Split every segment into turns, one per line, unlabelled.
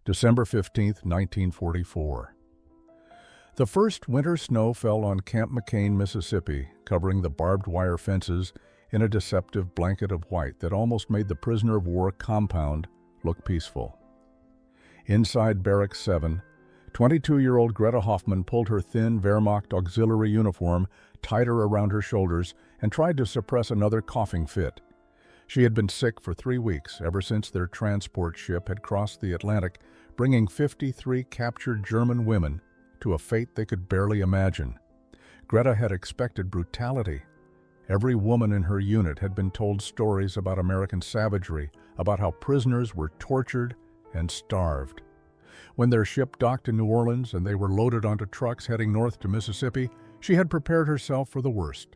December 15, 1944. The first winter snow fell on Camp McCain, Mississippi, covering the barbed wire fences in a deceptive blanket of white that almost made the prisoner of war compound look peaceful. Inside Barrack 7, 22-year-old Greta Hoffman pulled her thin Wehrmacht auxiliary uniform tighter around her shoulders and tried to suppress another coughing fit. She had been sick for 3 weeks, ever since their transport ship had crossed the Atlantic, bringing 53 captured German women to a fate they could barely imagine. Greta had expected brutality. Every woman in her unit had been told stories about American savagery, about how prisoners were tortured and starved. When their ship docked in New Orleans and they were loaded onto trucks heading north to Mississippi, she had prepared herself for the worst.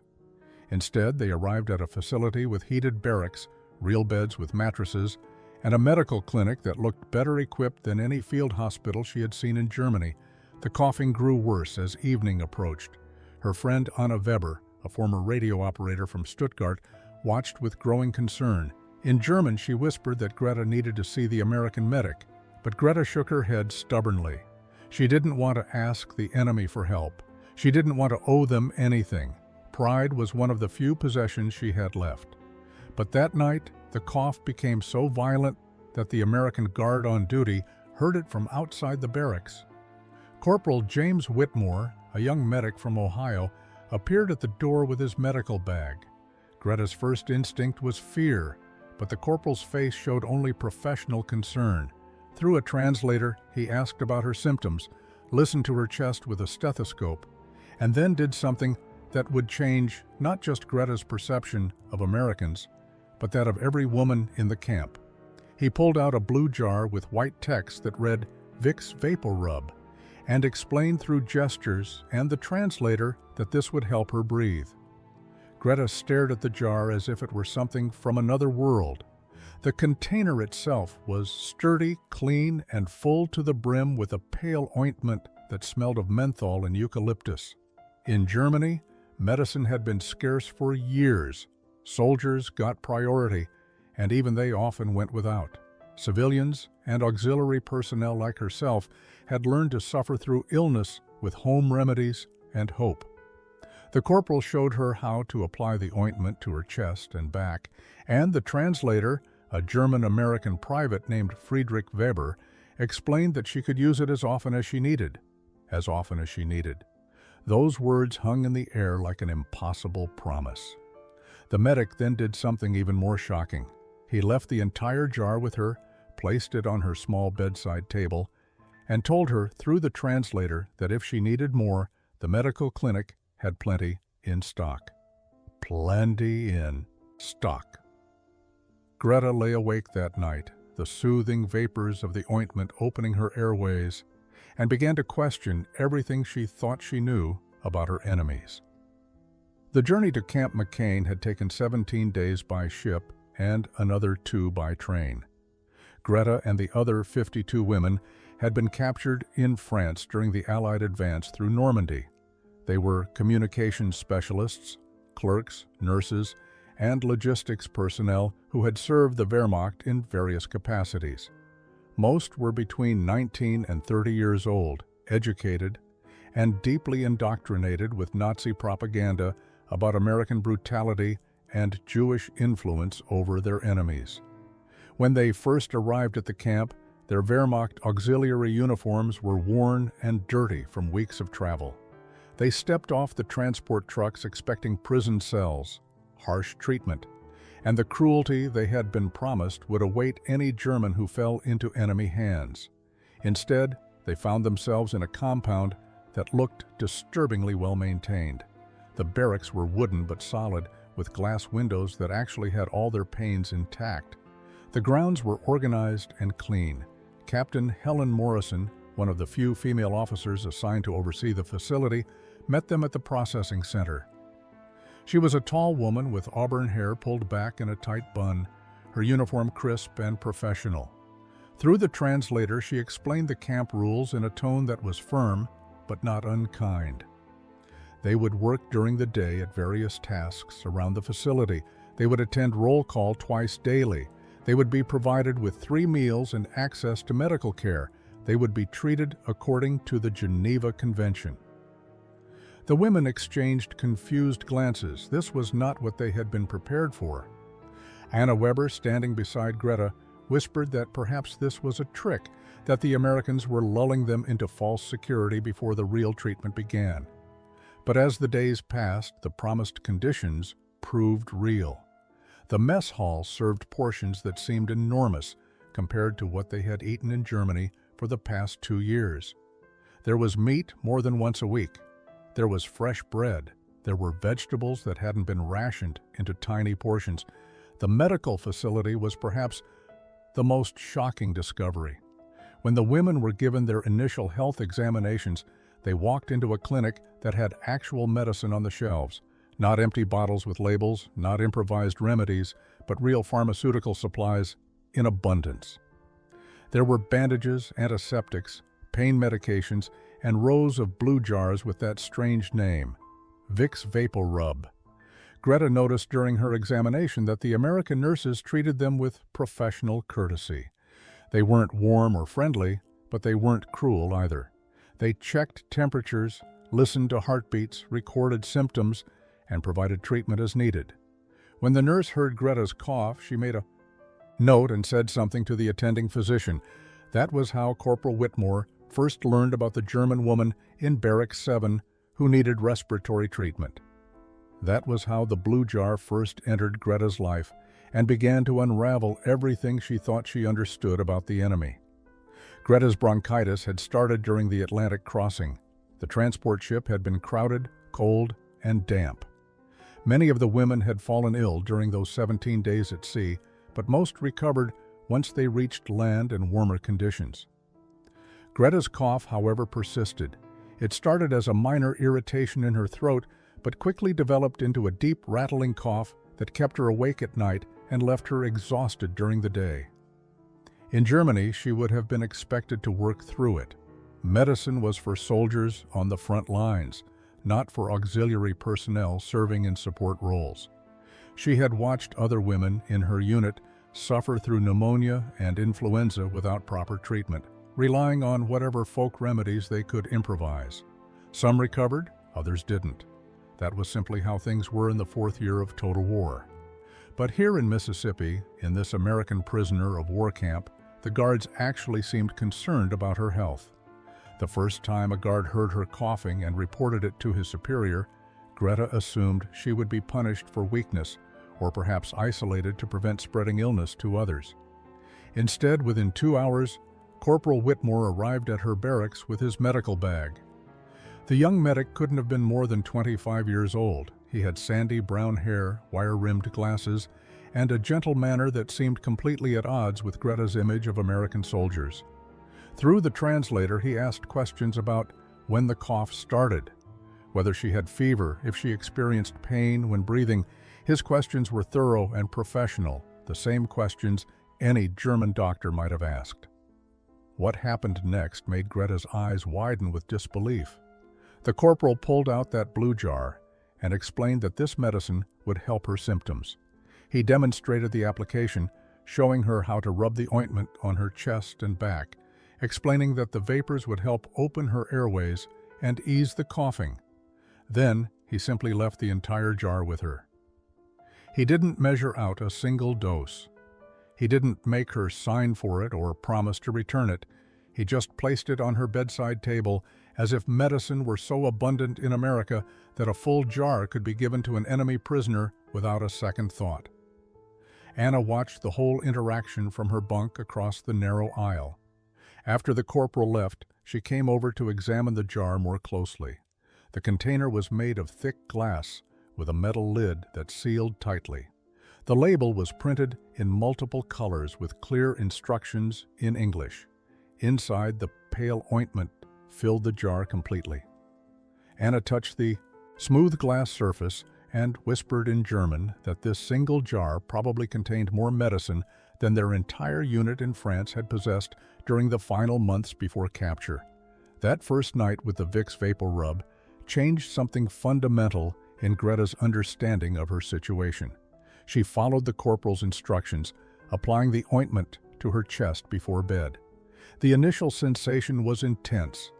Instead, they arrived at a facility with heated barracks, real beds with mattresses, and a medical clinic that looked better equipped than any field hospital she had seen in Germany. The coughing grew worse as evening approached. Her friend Anna Weber, a former radio operator from Stuttgart, watched with growing concern. In German, she whispered that Greta needed to see the American medic, but Greta shook her head stubbornly. She didn't want to ask the enemy for help. She didn't want to owe them anything. Pride was one of the few possessions she had left. But that night, the cough became so violent that the American guard on duty heard it from outside the barracks. Corporal James Whitmore, a young medic from Ohio, appeared at the door with his medical bag. Greta's first instinct was fear, but the corporal's face showed only professional concern. Through a translator, he asked about her symptoms, listened to her chest with a stethoscope, and then did something that would change not just Greta's perception of Americans, but that of every woman in the camp. He pulled out a blue jar with white text that read Vicks VapoRub, and explained through gestures and the translator that this would help her breathe. Greta stared at the jar as if it were something from another world. The container itself was sturdy, clean, and full to the brim with a pale ointment that smelled of menthol and eucalyptus. In Germany, medicine had been scarce for years. Soldiers got priority, and even they often went without. Civilians and auxiliary personnel like herself had learned to suffer through illness with home remedies and hope. The corporal showed her how to apply the ointment to her chest and back, and the translator, a German-American private named Friedrich Weber, explained that she could use it as often as she needed. As often as she needed. Those words hung in the air like an impossible promise. The medic then did something even more shocking. He left the entire jar with her, placed it on her small bedside table, and told her through the translator that if she needed more, the medical clinic had plenty in stock. Plenty in stock. Greta lay awake that night, the soothing vapors of the ointment opening her airways, and began to question everything she thought she knew about her enemies. The journey to Camp McCain had taken 17 days by ship and another 2 by train. Greta and the other 52 women had been captured in France during the Allied advance through Normandy. They were communications specialists, clerks, nurses, and logistics personnel who had served the Wehrmacht in various capacities. Most were between 19 and 30 years old, educated, and deeply indoctrinated with Nazi propaganda about American brutality and Jewish influence over their enemies. When they first arrived at the camp, their Wehrmacht auxiliary uniforms were worn and dirty from weeks of travel. They stepped off the transport trucks expecting prison cells, harsh treatment, and the cruelty they had been promised would await any German who fell into enemy hands. Instead, they found themselves in a compound that looked disturbingly well maintained. The barracks were wooden but solid, with glass windows that actually had all their panes intact. The grounds were organized and clean. Captain Helen Morrison, one of the few female officers assigned to oversee the facility, met them at the processing center. She was a tall woman with auburn hair pulled back in a tight bun, her uniform crisp and professional. Through the translator, she explained the camp rules in a tone that was firm, but not unkind. They would work during the day at various tasks around the facility. They would attend roll call twice daily. They would be provided with 3 meals and access to medical care, They would be treated according to the Geneva Convention. The women exchanged confused glances. This was not what they had been prepared for. Anna Weber, standing beside Greta, whispered that perhaps this was a trick, that the Americans were lulling them into false security before the real treatment began. But as the days passed, the promised conditions proved real. The mess hall served portions that seemed enormous compared to what they had eaten in Germany for the past 2 years. There was meat more than once a week. There was fresh bread. There were vegetables that hadn't been rationed into tiny portions. The medical facility was perhaps the most shocking discovery. When the women were given their initial health examinations, they walked into a clinic that had actual medicine on the shelves, not empty bottles with labels, not improvised remedies, but real pharmaceutical supplies in abundance. There were bandages, antiseptics, pain medications, and rows of blue jars with that strange name, Vicks VapoRub. Greta noticed during her examination that the American nurses treated them with professional courtesy. They weren't warm or friendly, but they weren't cruel either. They checked temperatures, listened to heartbeats, recorded symptoms, and provided treatment as needed. When the nurse heard Greta's cough, she made a note and said something to the attending physician. That was how Corporal Whitmore first learned about the German woman in Barracks 7 who needed respiratory treatment. That was how the blue jar first entered Greta's life and began to unravel everything she thought she understood about the enemy. Greta's bronchitis had started during the Atlantic crossing. The transport ship had been crowded, cold, and damp. Many of the women had fallen ill during those 17 days at sea, but most recovered once they reached land in warmer conditions. Greta's cough, however, persisted. It started as a minor irritation in her throat, but quickly developed into a deep, rattling cough that kept her awake at night and left her exhausted during the day. In Germany, she would have been expected to work through it. Medicine was for soldiers on the front lines, not for auxiliary personnel serving in support roles. She had watched other women in her unit suffer through pneumonia and influenza without proper treatment, relying on whatever folk remedies they could improvise. Some recovered, others didn't. That was simply how things were in the 4th year of total war. But here in Mississippi, in this American prisoner of war camp, the guards actually seemed concerned about her health. The first time a guard heard her coughing and reported it to his superior, Greta assumed she would be punished for weakness or perhaps isolated to prevent spreading illness to others. Instead, within 2 hours, Corporal Whitmore arrived at her barracks with his medical bag. The young medic couldn't have been more than 25 years old. He had sandy brown hair, wire-rimmed glasses, and a gentle manner that seemed completely at odds with Greta's image of American soldiers. Through the translator, he asked questions about when the cough started, whether she had fever, if she experienced pain when breathing. His questions were thorough and professional, the same questions any German doctor might have asked. What happened next made Greta's eyes widen with disbelief. The corporal pulled out that blue jar and explained that this medicine would help her symptoms. He demonstrated the application, showing her how to rub the ointment on her chest and back, explaining that the vapors would help open her airways and ease the coughing. Then he simply left the entire jar with her. He didn't measure out a single dose. He didn't make her sign for it or promise to return it. He just placed it on her bedside table as if medicine were so abundant in America that a full jar could be given to an enemy prisoner without a second thought. Anna watched the whole interaction from her bunk across the narrow aisle. After the corporal left, she came over to examine the jar more closely. The container was made of thick glass with a metal lid that sealed tightly. The label was printed in multiple colors with clear instructions in English. Inside, the pale ointment filled the jar completely. Anna touched the smooth glass surface and whispered in German that this single jar probably contained more medicine than their entire unit in France had possessed during the final months before capture. That first night with the Vicks VapoRub changed something fundamental in Greta's understanding of her situation. She followed the corporal's instructions, applying the ointment to her chest before bed. The initial sensation was intense.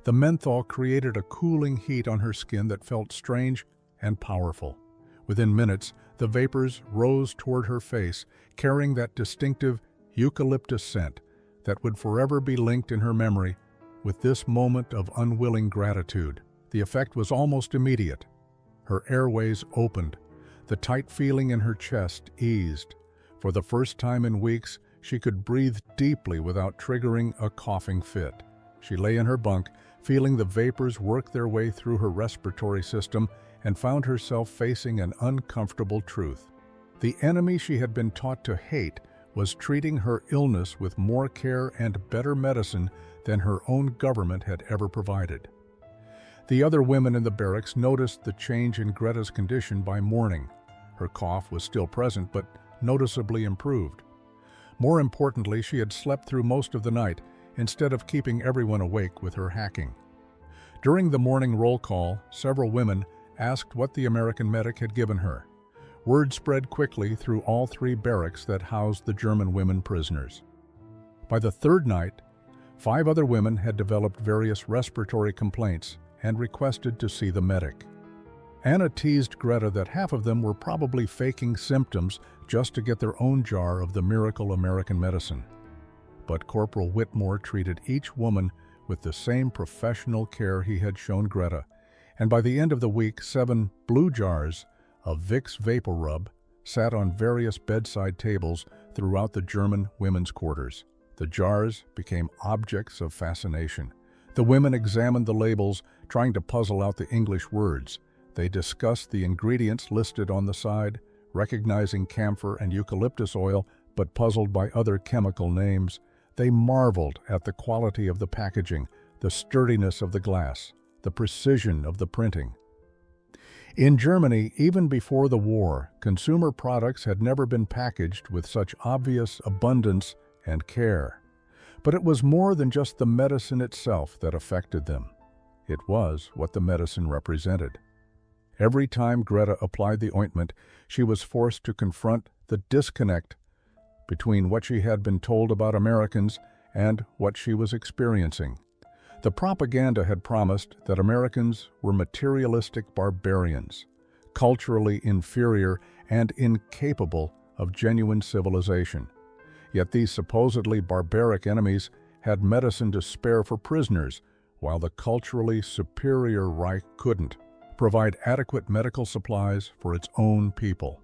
The menthol created a cooling heat on her skin that felt strange and powerful. Within minutes, the vapors rose toward her face, carrying that distinctive eucalyptus scent that would forever be linked in her memory with this moment of unwilling gratitude. The effect was almost immediate. Her airways opened. The tight feeling in her chest eased. For the first time in weeks, she could breathe deeply without triggering a coughing fit. She lay in her bunk, feeling the vapors work their way through her respiratory system, and found herself facing an uncomfortable truth. The enemy she had been taught to hate was treating her illness with more care and better medicine than her own government had ever provided. The other women in the barracks noticed the change in Greta's condition by morning. Her cough was still present, but noticeably improved. More importantly, she had slept through most of the night, instead of keeping everyone awake with her hacking. During the morning roll call, several women asked what the American medic had given her. Word spread quickly through all 3 barracks that housed the German women prisoners. By the 3rd night, 5 other women had developed various respiratory complaints and requested to see the medic. Anna teased Greta that half of them were probably faking symptoms just to get their own jar of the miracle American medicine. But Corporal Whitmore treated each woman with the same professional care he had shown Greta, and by the end of the week, 7 blue jars of Vicks VapoRub sat on various bedside tables throughout the German women's quarters. The jars became objects of fascination. The women examined the labels, trying to puzzle out the English words. They discussed the ingredients listed on the side, recognizing camphor and eucalyptus oil, but puzzled by other chemical names. They marveled at the quality of the packaging, the sturdiness of the glass, the precision of the printing. In Germany, even before the war, consumer products had never been packaged with such obvious abundance and care. But it was more than just the medicine itself that affected them. It was what the medicine represented. Every time Greta applied the ointment, she was forced to confront the disconnect between what she had been told about Americans and what she was experiencing. The propaganda had promised that Americans were materialistic barbarians, culturally inferior and incapable of genuine civilization. Yet these supposedly barbaric enemies had medicine to spare for prisoners, while the culturally superior Reich couldn't provide adequate medical supplies for its own people.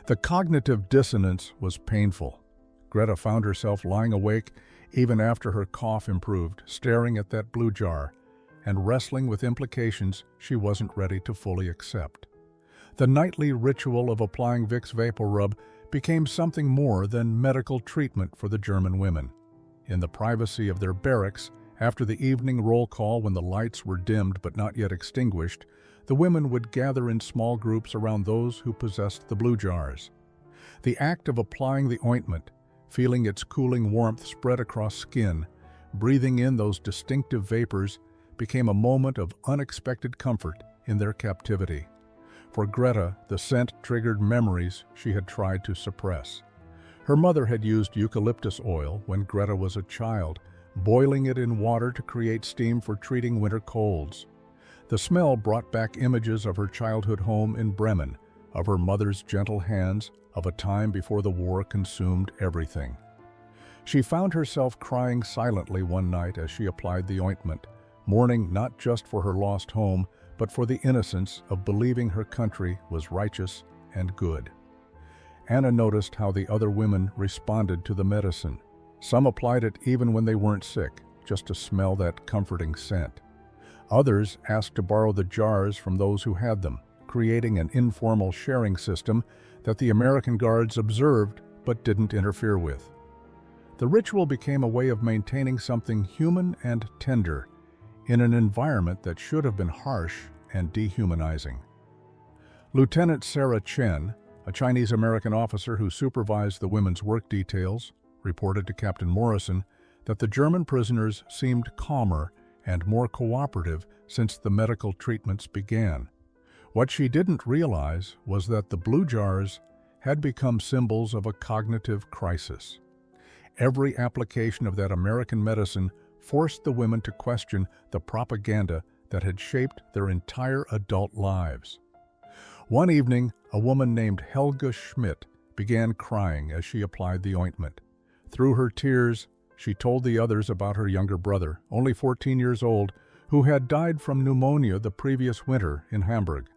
The cognitive dissonance was painful. Greta found herself lying awake even after her cough improved, staring at that blue jar and wrestling with implications she wasn't ready to fully accept. The nightly ritual of applying Vicks VapoRub became something more than medical treatment for the German women. In the privacy of their barracks, after the evening roll call when the lights were dimmed but not yet extinguished, the women would gather in small groups around those who possessed the blue jars. The act of applying the ointment, feeling its cooling warmth spread across skin, breathing in those distinctive vapors, became a moment of unexpected comfort in their captivity. For Greta, the scent triggered memories she had tried to suppress. Her mother had used eucalyptus oil when Greta was a child, boiling it in water to create steam for treating winter colds. The smell brought back images of her childhood home in Bremen, of her mother's gentle hands, of a time before the war consumed everything. She found herself crying silently one night as she applied the ointment, mourning not just for her lost home, but for the innocence of believing her country was righteous and good. Anna noticed how the other women responded to the medicine. Some applied it even when they weren't sick, just to smell that comforting scent. Others asked to borrow the jars from those who had them, creating an informal sharing system that the American guards observed but didn't interfere with. The ritual became a way of maintaining something human and tender in an environment that should have been harsh and dehumanizing. Lieutenant Sarah Chen, a Chinese-American officer who supervised the women's work details, reported to Captain Morrison that the German prisoners seemed calmer and more cooperative since the medical treatments began. What she didn't realize was that the blue jars had become symbols of a cognitive crisis. Every application of that American medicine forced the women to question the propaganda that had shaped their entire adult lives. One evening, a woman named Helga Schmidt began crying as she applied the ointment. Through her tears, she told the others about her younger brother, only 14 years old, who had died from pneumonia the previous winter in Hamburg.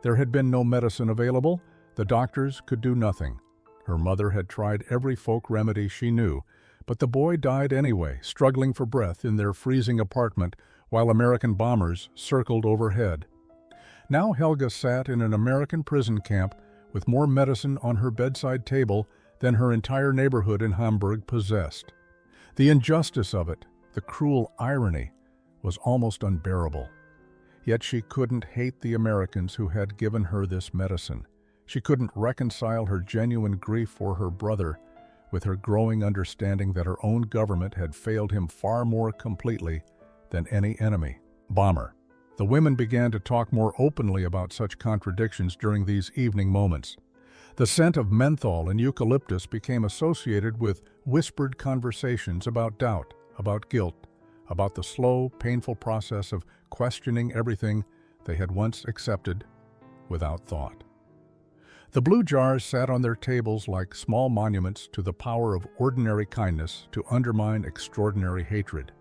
There had been no medicine available. The doctors could do nothing. Her mother had tried every folk remedy she knew, but the boy died anyway, struggling for breath in their freezing apartment while American bombers circled overhead. Now Helga sat in an American prison camp with more medicine on her bedside table than her entire neighborhood in Hamburg possessed. The injustice of it, the cruel irony, was almost unbearable. Yet she couldn't hate the Americans who had given her this medicine. She couldn't reconcile her genuine grief for her brother with her growing understanding that her own government had failed him far more completely than any enemy. Bomber. The women began to talk more openly about such contradictions during these evening moments. The scent of menthol and eucalyptus became associated with whispered conversations about doubt, about guilt, about the slow, painful process of questioning everything they had once accepted without thought. The blue jars sat on their tables like small monuments to the power of ordinary kindness to undermine extraordinary hatred.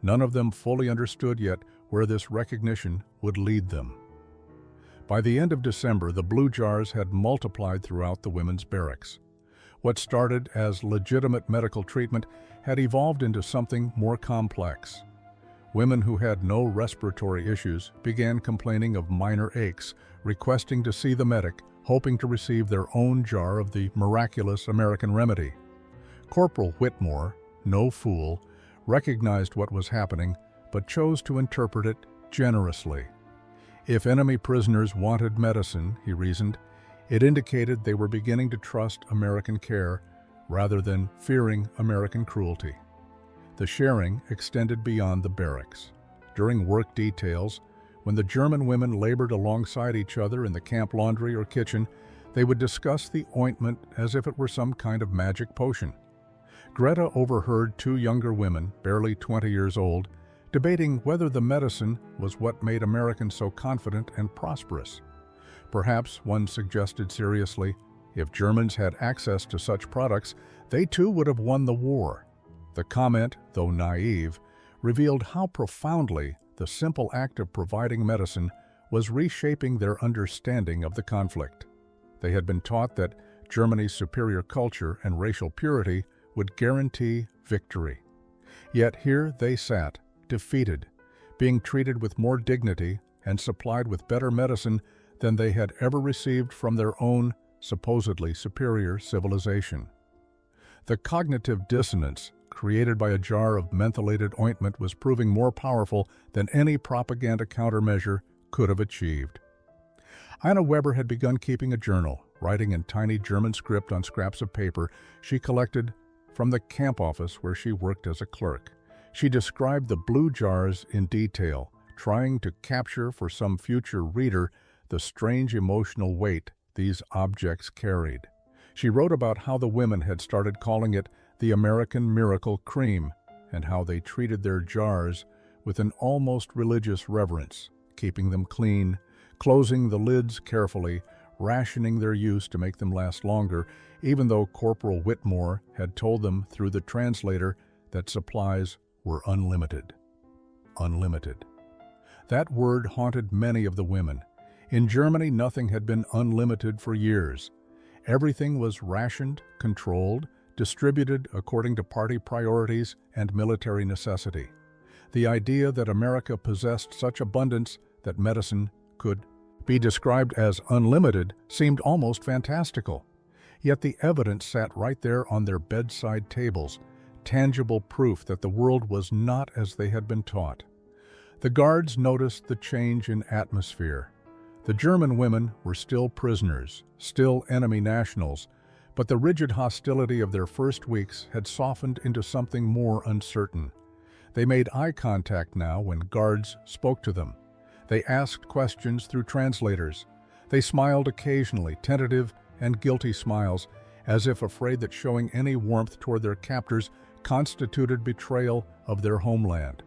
None of them fully understood yet where this recognition would lead them. By the end of December, the blue jars had multiplied throughout the women's barracks. What started as legitimate medical treatment had evolved into something more complex. Women who had no respiratory issues began complaining of minor aches, requesting to see the medic, hoping to receive their own jar of the miraculous American remedy. Corporal Whitmore, no fool, recognized what was happening, but chose to interpret it generously. If enemy prisoners wanted medicine, he reasoned, it indicated they were beginning to trust American care rather than fearing American cruelty. The sharing extended beyond the barracks. During work details, when the German women labored alongside each other in the camp laundry or kitchen, they would discuss the ointment as if it were some kind of magic potion. Greta overheard two younger women, barely 20 years old, debating whether the medicine was what made Americans so confident and prosperous. Perhaps, one suggested seriously, if Germans had access to such products, they too would have won the war. The comment, though naive, revealed how profoundly the simple act of providing medicine was reshaping their understanding of the conflict. They had been taught that Germany's superior culture and racial purity would guarantee victory. Yet here they sat, defeated, being treated with more dignity and supplied with better medicine than they had ever received from their own supposedly superior civilization. The cognitive dissonance created by a jar of mentholated ointment was proving more powerful than any propaganda countermeasure could have achieved. Anna Weber had begun keeping a journal, writing in tiny German script on scraps of paper she collected from the camp office where she worked as a clerk. She described the blue jars in detail, trying to capture for some future reader the strange emotional weight these objects carried. She wrote about how the women had started calling it the American Miracle Cream, and how they treated their jars with an almost religious reverence, keeping them clean, closing the lids carefully, rationing their use to make them last longer, even though Corporal Whitmore had told them through the translator that supplies were unlimited. Unlimited. That word haunted many of the women. In Germany, nothing had been unlimited for years. Everything was rationed, controlled, distributed according to party priorities and military necessity. The idea that America possessed such abundance that medicine could be described as unlimited seemed almost fantastical. Yet the evidence sat right there on their bedside tables, tangible proof that the world was not as they had been taught. The guards noticed the change in atmosphere. The German women were still prisoners, still enemy nationals, but the rigid hostility of their first weeks had softened into something more uncertain. They made eye contact now when guards spoke to them. They asked questions through translators. They smiled occasionally, tentative and guilty smiles, as if afraid that showing any warmth toward their captors constituted betrayal of their homeland.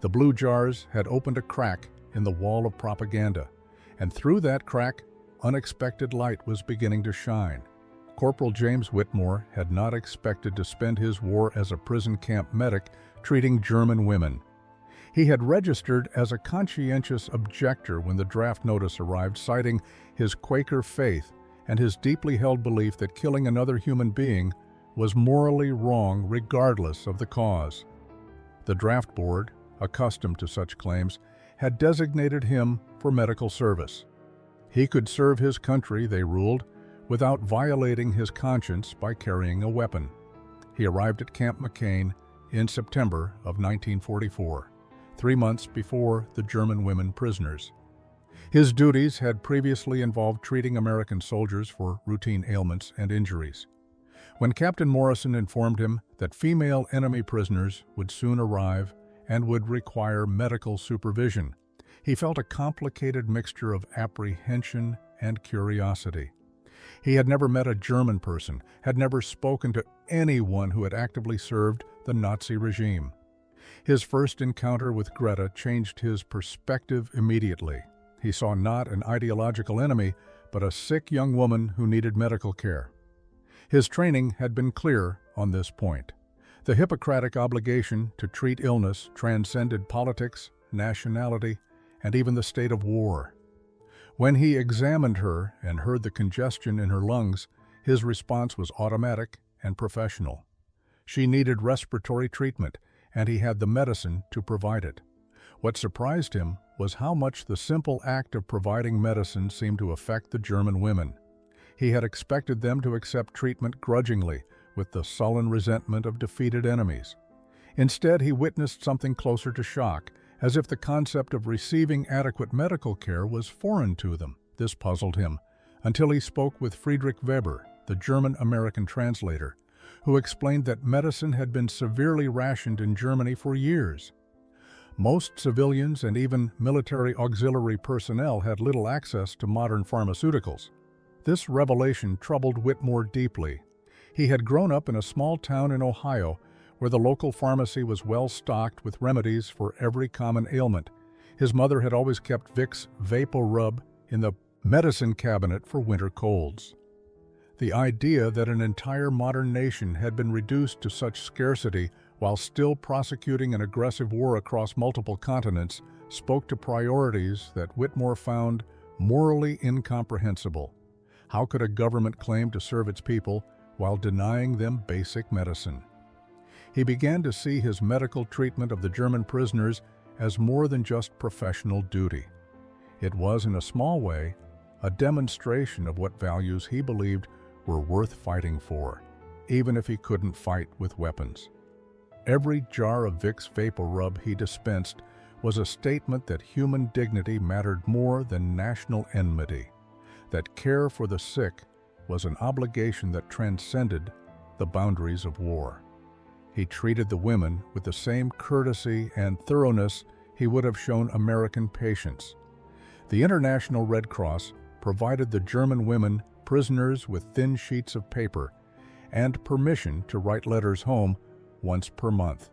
The blue jars had opened a crack in the wall of propaganda, and through that crack, unexpected light was beginning to shine. Corporal James Whitmore had not expected to spend his war as a prison camp medic treating German women. He had registered as a conscientious objector when the draft notice arrived, citing his Quaker faith and his deeply held belief that killing another human being was morally wrong regardless of the cause. The draft board, accustomed to such claims, had designated him for medical service. He could serve his country, they ruled, without violating his conscience by carrying a weapon. He arrived at Camp McCain in September of 1944, 3 months before the German women prisoners. His duties had previously involved treating American soldiers for routine ailments and injuries. When Captain Morrison informed him that female enemy prisoners would soon arrive and would require medical supervision, he felt a complicated mixture of apprehension and curiosity. He had never met a German person, had never spoken to anyone who had actively served the Nazi regime. His first encounter with Greta changed his perspective immediately. He saw not an ideological enemy, but a sick young woman who needed medical care. His training had been clear on this point. The Hippocratic obligation to treat illness transcended politics, nationality, and even the state of war. When he examined her and heard the congestion in her lungs, his response was automatic and professional. She needed respiratory treatment, and he had the medicine to provide it. What surprised him was how much the simple act of providing medicine seemed to affect the German women. He had expected them to accept treatment grudgingly, with the sullen resentment of defeated enemies. Instead, he witnessed something closer to shock, as if the concept of receiving adequate medical care was foreign to them. This puzzled him, until he spoke with Friedrich Weber, the German-American translator, who explained that medicine had been severely rationed in Germany for years. Most civilians and even military auxiliary personnel had little access to modern pharmaceuticals. This revelation troubled Whitmore deeply. He had grown up in a small town in Ohio where the local pharmacy was well stocked with remedies for every common ailment. His mother had always kept Vicks VapoRub in the medicine cabinet for winter colds. The idea that an entire modern nation had been reduced to such scarcity while still prosecuting an aggressive war across multiple continents spoke to priorities that Whitmore found morally incomprehensible. How could a government claim to serve its people while denying them basic medicine? He began to see his medical treatment of the German prisoners as more than just professional duty. It was, in a small way, a demonstration of what values he believed were worth fighting for, even if he couldn't fight with weapons. Every jar of Vicks VapoRub he dispensed was a statement that human dignity mattered more than national enmity, that care for the sick was an obligation that transcended the boundaries of war. He treated the women with the same courtesy and thoroughness he would have shown American patients. The International Red Cross provided the German women prisoners with thin sheets of paper and permission to write letters home once per month.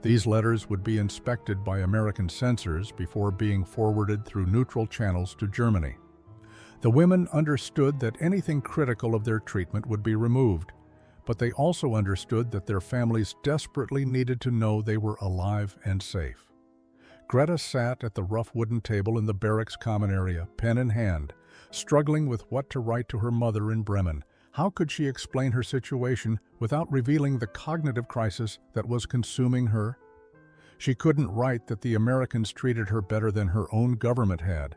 These letters would be inspected by American censors before being forwarded through neutral channels to Germany. The women understood that anything critical of their treatment would be removed, but they also understood that their families desperately needed to know they were alive and safe. Greta sat at the rough wooden table in the barracks common area, pen in hand, struggling with what to write to her mother in Bremen. How could she explain her situation without revealing the cognitive crisis that was consuming her? She couldn't write that the Americans treated her better than her own government had.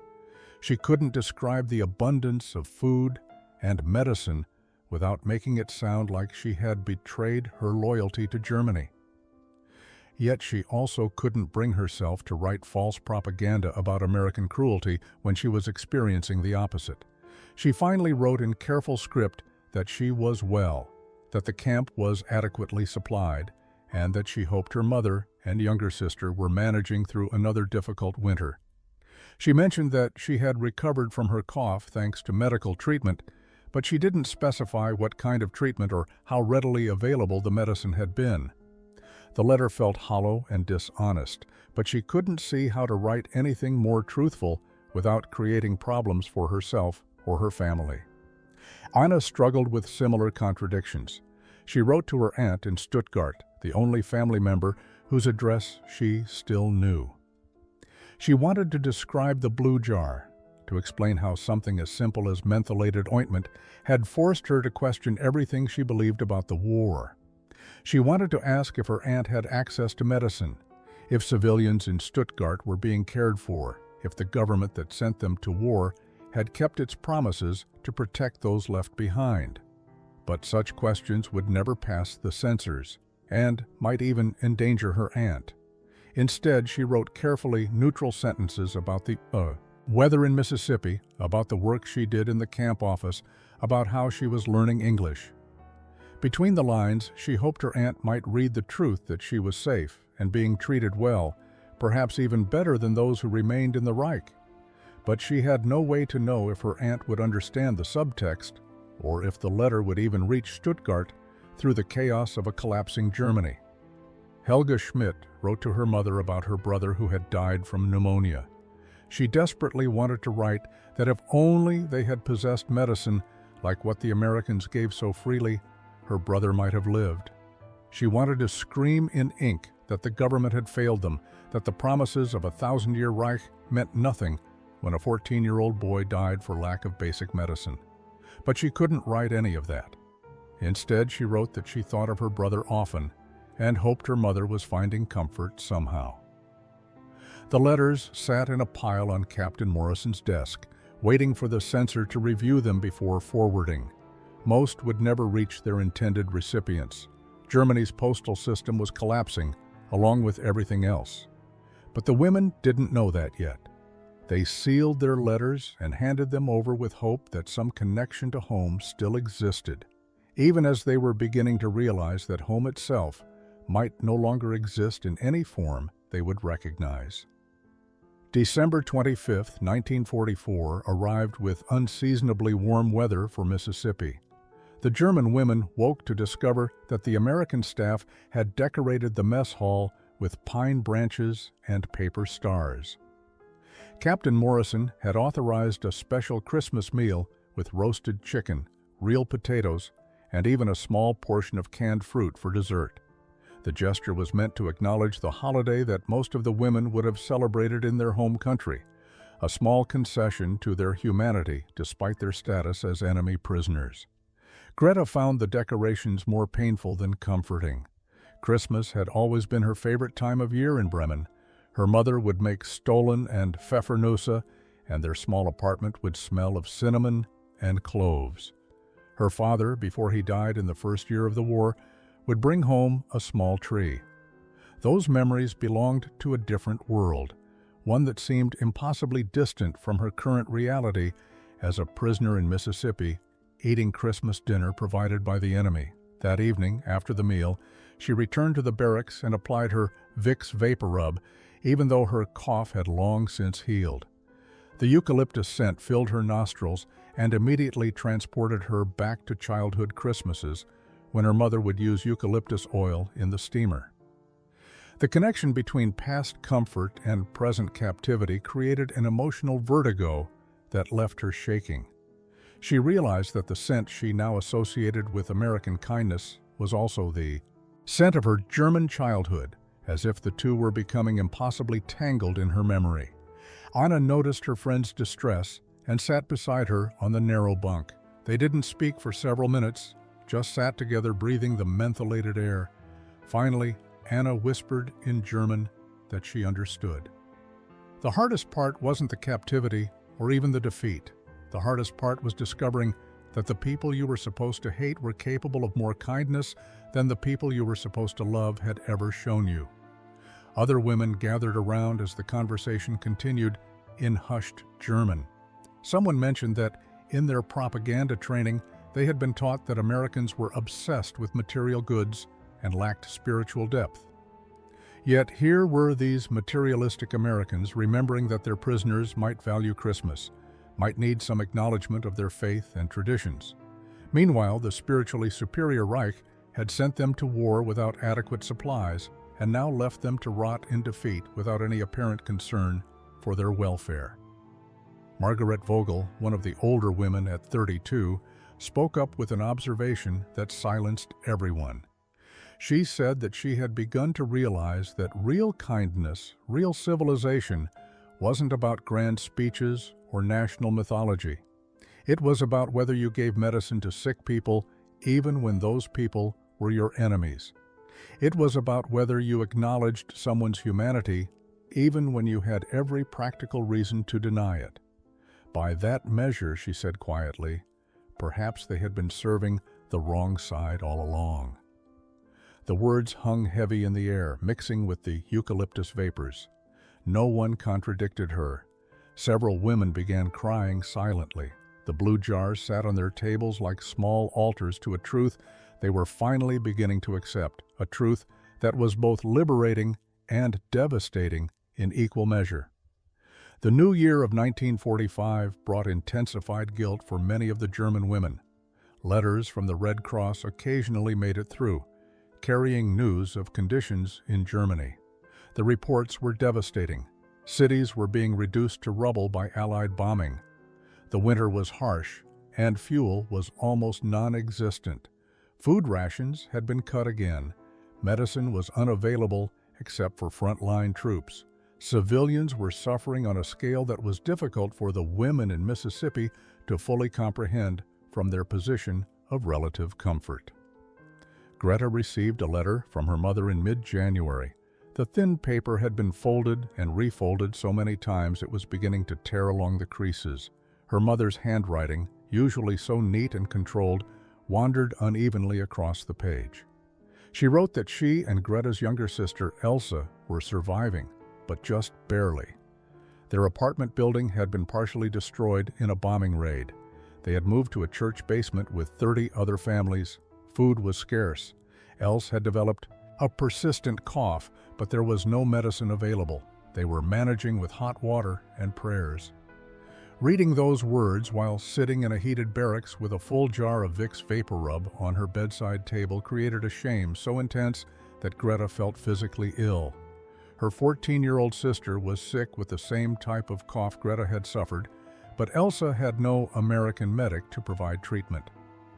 She couldn't describe the abundance of food and medicine without making it sound like she had betrayed her loyalty to Germany. Yet she also couldn't bring herself to write false propaganda about American cruelty when she was experiencing the opposite. She finally wrote in careful script that she was well, that the camp was adequately supplied, and that she hoped her mother and younger sister were managing through another difficult winter. She mentioned that she had recovered from her cough thanks to medical treatment, but she didn't specify what kind of treatment or how readily available the medicine had been. The letter felt hollow and dishonest, but she couldn't see how to write anything more truthful without creating problems for herself or her family. Anna struggled with similar contradictions. She wrote to her aunt in Stuttgart, the only family member whose address she still knew. She wanted to describe the blue jar, to explain how something as simple as mentholated ointment had forced her to question everything she believed about the war. She wanted to ask if her aunt had access to medicine, if civilians in Stuttgart were being cared for, if the government that sent them to war had kept its promises to protect those left behind. But such questions would never pass the censors, and might even endanger her aunt. Instead, she wrote carefully neutral sentences about the weather in Mississippi, about the work she did in the camp office, about how she was learning English. Between the lines, she hoped her aunt might read the truth that she was safe and being treated well, perhaps even better than those who remained in the Reich. But she had no way to know if her aunt would understand the subtext, or if the letter would even reach Stuttgart through the chaos of a collapsing Germany. Helga Schmidt wrote to her mother about her brother who had died from pneumonia. She desperately wanted to write that if only they had possessed medicine like what the Americans gave so freely, her brother might have lived. She wanted to scream in ink that the government had failed them, that the promises of a 1,000-year Reich meant nothing when a 14-year-old boy died for lack of basic medicine. But she couldn't write any of that. Instead, she wrote that she thought of her brother often and hoped her mother was finding comfort somehow. The letters sat in a pile on Captain Morrison's desk, waiting for the censor to review them before forwarding. Most would never reach their intended recipients. Germany's postal system was collapsing, along with everything else. But the women didn't know that yet. They sealed their letters and handed them over with hope that some connection to home still existed, even as they were beginning to realize that home itself might no longer exist in any form they would recognize. December 25, 1944, arrived with unseasonably warm weather for Mississippi. The German women woke to discover that the American staff had decorated the mess hall with pine branches and paper stars. Captain Morrison had authorized a special Christmas meal with roasted chicken, real potatoes, and even a small portion of canned fruit for dessert. The gesture was meant to acknowledge the holiday that most of the women would have celebrated in their home country, a small concession to their humanity despite their status as enemy prisoners. Greta found the decorations more painful than comforting. Christmas had always been her favorite time of year in Bremen. Her mother would make Stollen and Pfeffernusse, and their small apartment would smell of cinnamon and cloves. Her father, before he died in the first year of the war, would bring home a small tree. Those memories belonged to a different world, one that seemed impossibly distant from her current reality as a prisoner in Mississippi, eating Christmas dinner provided by the enemy. That evening, after the meal, she returned to the barracks and applied her Vicks VapoRub, even though her cough had long since healed. The eucalyptus scent filled her nostrils and immediately transported her back to childhood Christmases, when her mother would use eucalyptus oil in the steamer. The connection between past comfort and present captivity created an emotional vertigo that left her shaking. She realized that the scent she now associated with American kindness was also the scent of her German childhood, as if the two were becoming impossibly tangled in her memory. Anna noticed her friend's distress and sat beside her on the narrow bunk. They didn't speak for several minutes, just sat together breathing the mentholated air. Finally, Anna whispered in German that she understood. The hardest part wasn't the captivity or even the defeat. The hardest part was discovering that the people you were supposed to hate were capable of more kindness than the people you were supposed to love had ever shown you. Other women gathered around as the conversation continued in hushed German. Someone mentioned that in their propaganda training, they had been taught that Americans were obsessed with material goods and lacked spiritual depth. Yet here were these materialistic Americans remembering that their prisoners might value Christmas, might need some acknowledgement of their faith and traditions. Meanwhile, the spiritually superior Reich had sent them to war without adequate supplies and now left them to rot in defeat without any apparent concern for their welfare. Margaret Vogel, one of the older women at 32, spoke up with an observation that silenced everyone. She said that she had begun to realize that real kindness, real civilization, wasn't about grand speeches or national mythology. It was about whether you gave medicine to sick people even when those people were your enemies. It was about whether you acknowledged someone's humanity even when you had every practical reason to deny it. By that measure, she said quietly, perhaps they had been serving the wrong side all along. The words hung heavy in the air, mixing with the eucalyptus vapors. No one contradicted her. Several women began crying silently. The blue jars sat on their tables like small altars to a truth they were finally beginning to accept, a truth that was both liberating and devastating in equal measure. The new year of 1945 brought intensified guilt for many of the German women. Letters from the Red Cross occasionally made it through, carrying news of conditions in Germany. The reports were devastating. Cities were being reduced to rubble by Allied bombing. The winter was harsh, and fuel was almost non-existent. Food rations had been cut again. Medicine was unavailable except for frontline troops. Civilians were suffering on a scale that was difficult for the women in Mississippi to fully comprehend from their position of relative comfort. Greta received a letter from her mother in mid-January. The thin paper had been folded and refolded so many times it was beginning to tear along the creases. Her mother's handwriting, usually so neat and controlled, wandered unevenly across the page. She wrote that she and Greta's younger sister, Elsa, were surviving, but just barely. Their apartment building had been partially destroyed in a bombing raid. They had moved to a church basement with 30 other families. Food was scarce. Else had developed a persistent cough, but there was no medicine available. They were managing with hot water and prayers. Reading those words while sitting in a heated barracks with a full jar of Vicks VapoRub on her bedside table created a shame so intense that Greta felt physically ill. Her 14-year-old sister was sick with the same type of cough Greta had suffered, but Elsa had no American medic to provide treatment.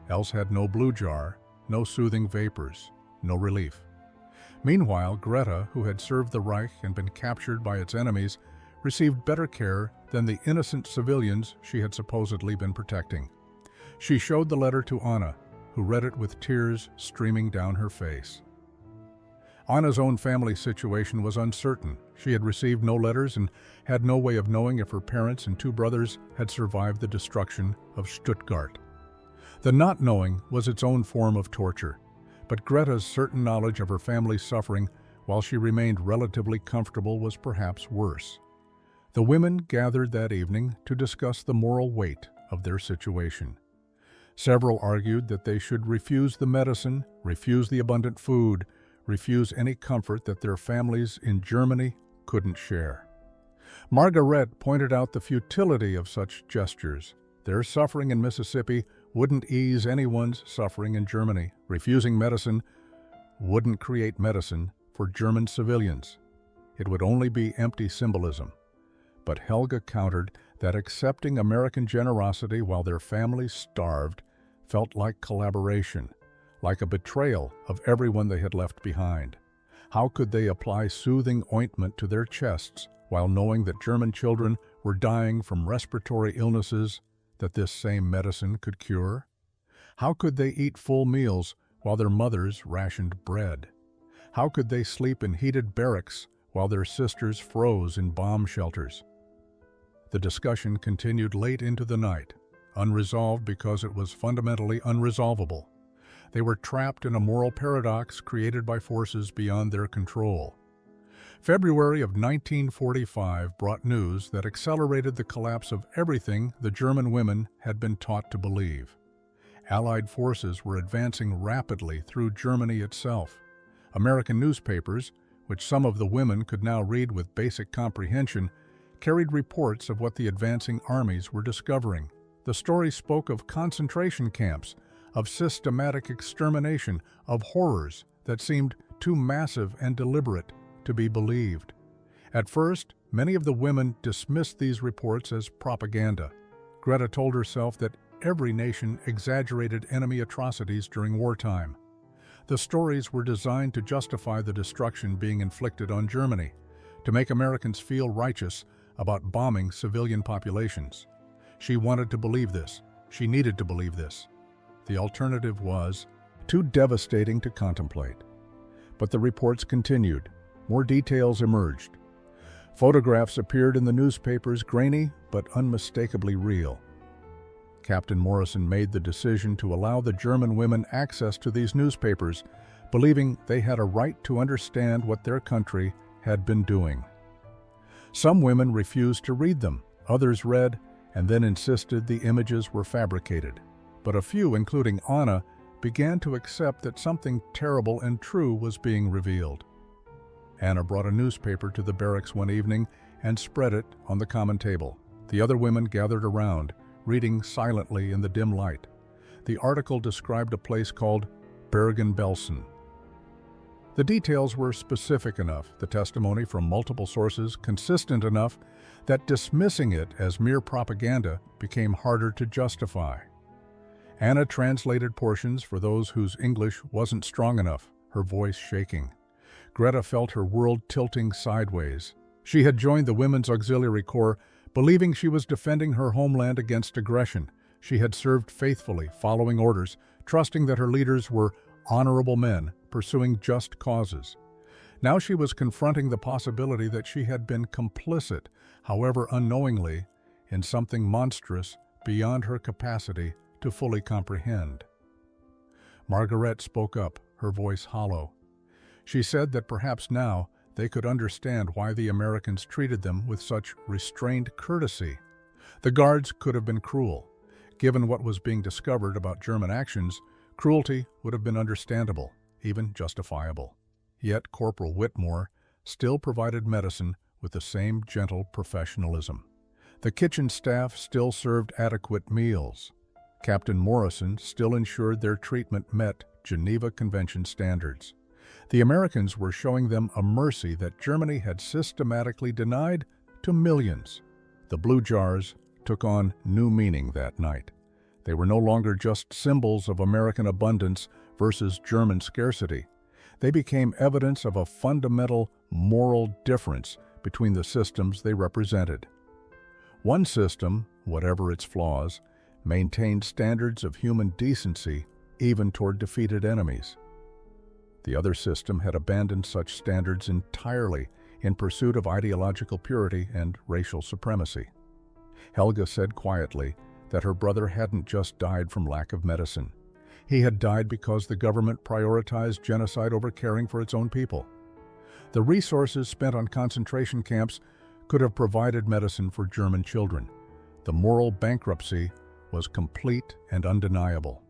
Elsa had no blue jar, no soothing vapors, no relief. Meanwhile, Greta, who had served the Reich and been captured by its enemies, received better care than the innocent civilians she had supposedly been protecting. She showed the letter to Anna, who read it with tears streaming down her face. Anna's own family situation was uncertain. She had received no letters and had no way of knowing if her parents and two brothers had survived the destruction of Stuttgart. The not knowing was its own form of torture, but Greta's certain knowledge of her family's suffering while she remained relatively comfortable was perhaps worse. The women gathered that evening to discuss the moral weight of their situation. Several argued that they should refuse the medicine, refuse the abundant food, refuse any comfort that their families in Germany couldn't share. Margaret pointed out the futility of such gestures. Their suffering in Mississippi wouldn't ease anyone's suffering in Germany. Refusing medicine wouldn't create medicine for German civilians. It would only be empty symbolism. But Helga countered that accepting American generosity while their families starved felt like collaboration, like a betrayal of everyone they had left behind. How could they apply soothing ointment to their chests while knowing that German children were dying from respiratory illnesses that this same medicine could cure? How could they eat full meals while their mothers rationed bread? How could they sleep in heated barracks while their sisters froze in bomb shelters? The discussion continued late into the night, unresolved because it was fundamentally unresolvable. They were trapped in a moral paradox created by forces beyond their control. February of 1945 brought news that accelerated the collapse of everything the German women had been taught to believe. Allied forces were advancing rapidly through Germany itself. American newspapers, which some of the women could now read with basic comprehension, carried reports of what the advancing armies were discovering. The story spoke of concentration camps, of systematic extermination, of horrors that seemed too massive and deliberate to be believed. At first, many of the women dismissed these reports as propaganda. Greta told herself that every nation exaggerated enemy atrocities during wartime. The stories were designed to justify the destruction being inflicted on Germany, to make Americans feel righteous about bombing civilian populations. She wanted to believe this. She needed to believe this. The alternative was too devastating to contemplate. But the reports continued. More details emerged. Photographs appeared in the newspapers, grainy but unmistakably real. Captain Morrison made the decision to allow the German women access to these newspapers, believing they had a right to understand what their country had been doing. Some women refused to read them, others read, and then insisted the images were fabricated. But a few, including Anna, began to accept that something terrible and true was being revealed. Anna brought a newspaper to the barracks one evening and spread it on the common table. The other women gathered around, reading silently in the dim light. The article described a place called Bergen-Belsen. The details were specific enough, the testimony from multiple sources consistent enough, that dismissing it as mere propaganda became harder to justify. Anna translated portions for those whose English wasn't strong enough, her voice shaking. Greta felt her world tilting sideways. She had joined the Women's Auxiliary Corps, believing she was defending her homeland against aggression. She had served faithfully, following orders, trusting that her leaders were honorable men, pursuing just causes. Now she was confronting the possibility that she had been complicit, however unknowingly, in something monstrous beyond her capacity to fully comprehend. Margaret spoke up, her voice hollow. She said that perhaps now they could understand why the Americans treated them with such restrained courtesy. The guards could have been cruel. Given what was being discovered about German actions, cruelty would have been understandable, even justifiable. Yet Corporal Whitmore still provided medicine with the same gentle professionalism. The kitchen staff still served adequate meals. Captain Morrison still ensured their treatment met Geneva Convention standards. The Americans were showing them a mercy that Germany had systematically denied to millions. The blue jars took on new meaning that night. They were no longer just symbols of American abundance versus German scarcity. They became evidence of a fundamental moral difference between the systems they represented. One system, whatever its flaws, maintained standards of human decency even toward defeated enemies. The other system had abandoned such standards entirely in pursuit of ideological purity and racial supremacy. Helga said quietly that her brother hadn't just died from lack of medicine. He had died because the government prioritized genocide over caring for its own people. The resources spent on concentration camps could have provided medicine for German children. The moral bankruptcy was complete and undeniable.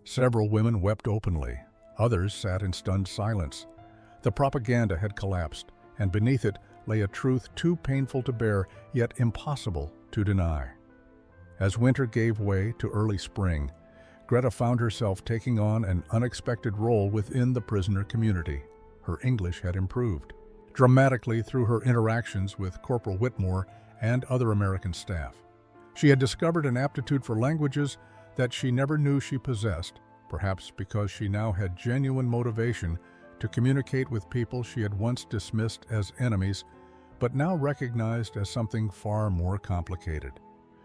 Several women wept openly. Others sat in stunned silence. The propaganda had collapsed, and beneath it lay a truth too painful to bear, yet impossible to deny. As winter gave way to early spring, Greta found herself taking on an unexpected role within the prisoner community. Her English had improved dramatically through her interactions with Corporal Whitmore and other American staff. She had discovered an aptitude for languages that she never knew she possessed, perhaps because she now had genuine motivation to communicate with people she had once dismissed as enemies, but now recognized as something far more complicated.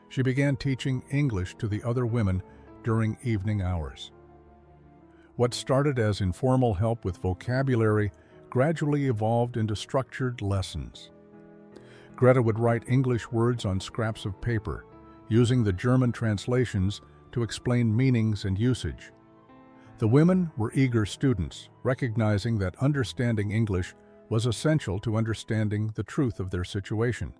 She began teaching English to the other women during evening hours. What started as informal help with vocabulary gradually evolved into structured lessons. Greta would write English words on scraps of paper, using the German translations to explain meanings and usage. The women were eager students, recognizing that understanding English was essential to understanding the truth of their situation.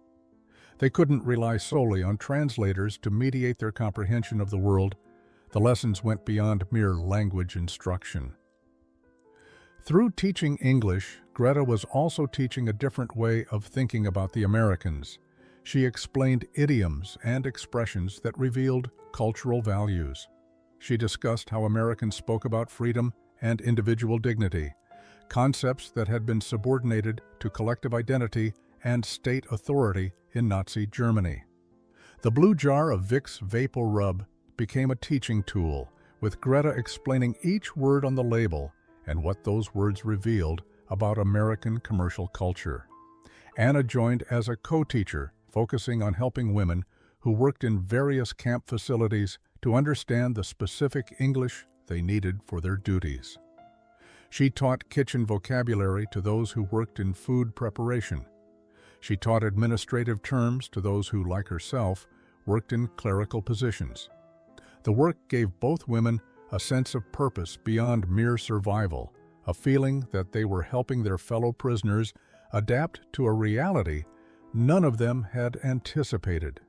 They couldn't rely solely on translators to mediate their comprehension of the world. The lessons went beyond mere language instruction. Through teaching English, Greta was also teaching a different way of thinking about the Americans. She explained idioms and expressions that revealed cultural values. She discussed how Americans spoke about freedom and individual dignity, concepts that had been subordinated to collective identity and state authority in Nazi Germany. The blue jar of Vicks VapoRub became a teaching tool, with Greta explaining each word on the label and what those words revealed about American commercial culture. Anna joined as a co-teacher, focusing on helping women who worked in various camp facilities to understand the specific English they needed for their duties. She taught kitchen vocabulary to those who worked in food preparation. She taught administrative terms to those who, like herself, worked in clerical positions. The work gave both women a sense of purpose beyond mere survival, a feeling that they were helping their fellow prisoners adapt to a reality none of them had anticipated.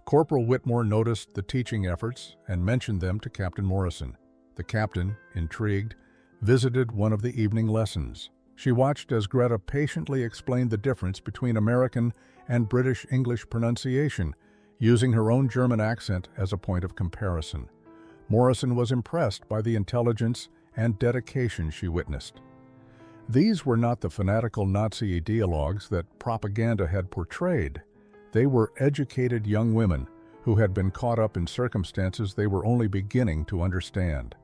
Corporal Whitmore noticed the teaching efforts and mentioned them to Captain Morrison. The captain, intrigued, visited one of the evening lessons. She watched as Greta patiently explained the difference between American and British English pronunciation, using her own German accent as a point of comparison. Morrison was impressed by the intelligence and dedication she witnessed. These were not the fanatical Nazi ideologues that propaganda had portrayed. They were educated young women who had been caught up in circumstances they were only beginning to understand.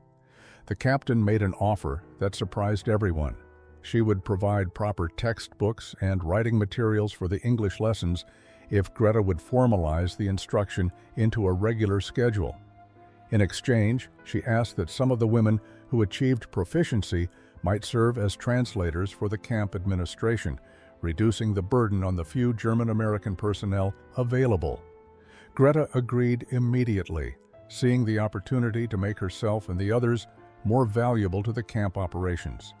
The captain made an offer that surprised everyone. She would provide proper textbooks and writing materials for the English lessons if Greta would formalize the instruction into a regular schedule. In exchange, she asked that some of the women who achieved proficiency might serve as translators for the camp administration, reducing the burden on the few German-American personnel available. Greta agreed immediately, seeing the opportunity to make herself and the others more valuable to the camp operations.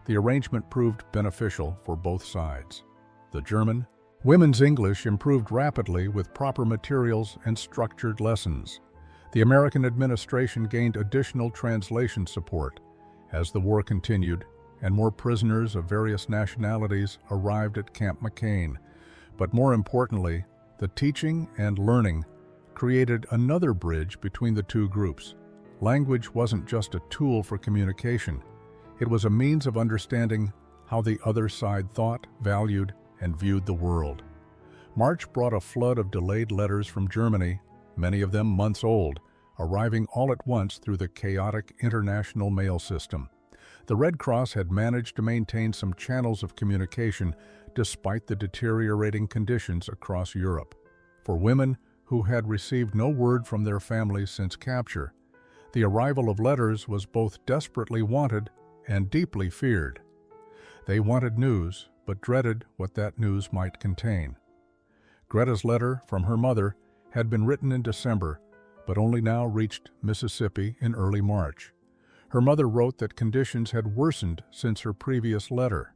The arrangement proved beneficial for both sides. The German women's English improved rapidly with proper materials and structured lessons. The American administration gained additional translation support. As the war continued, and more prisoners of various nationalities arrived at Camp McCain. But more importantly, the teaching and learning created another bridge between the two groups. Language wasn't just a tool for communication. It was a means of understanding how the other side thought, valued, and viewed the world. March brought a flood of delayed letters from Germany, many of them months old, arriving all at once through the chaotic international mail system. The Red Cross had managed to maintain some channels of communication despite the deteriorating conditions across Europe. For women who had received no word from their families since capture, the arrival of letters was both desperately wanted and deeply feared. They wanted news, but dreaded what that news might contain. Greta's letter from her mother had been written in December, but only now reached Mississippi in early March. Her mother wrote that conditions had worsened since her previous letter.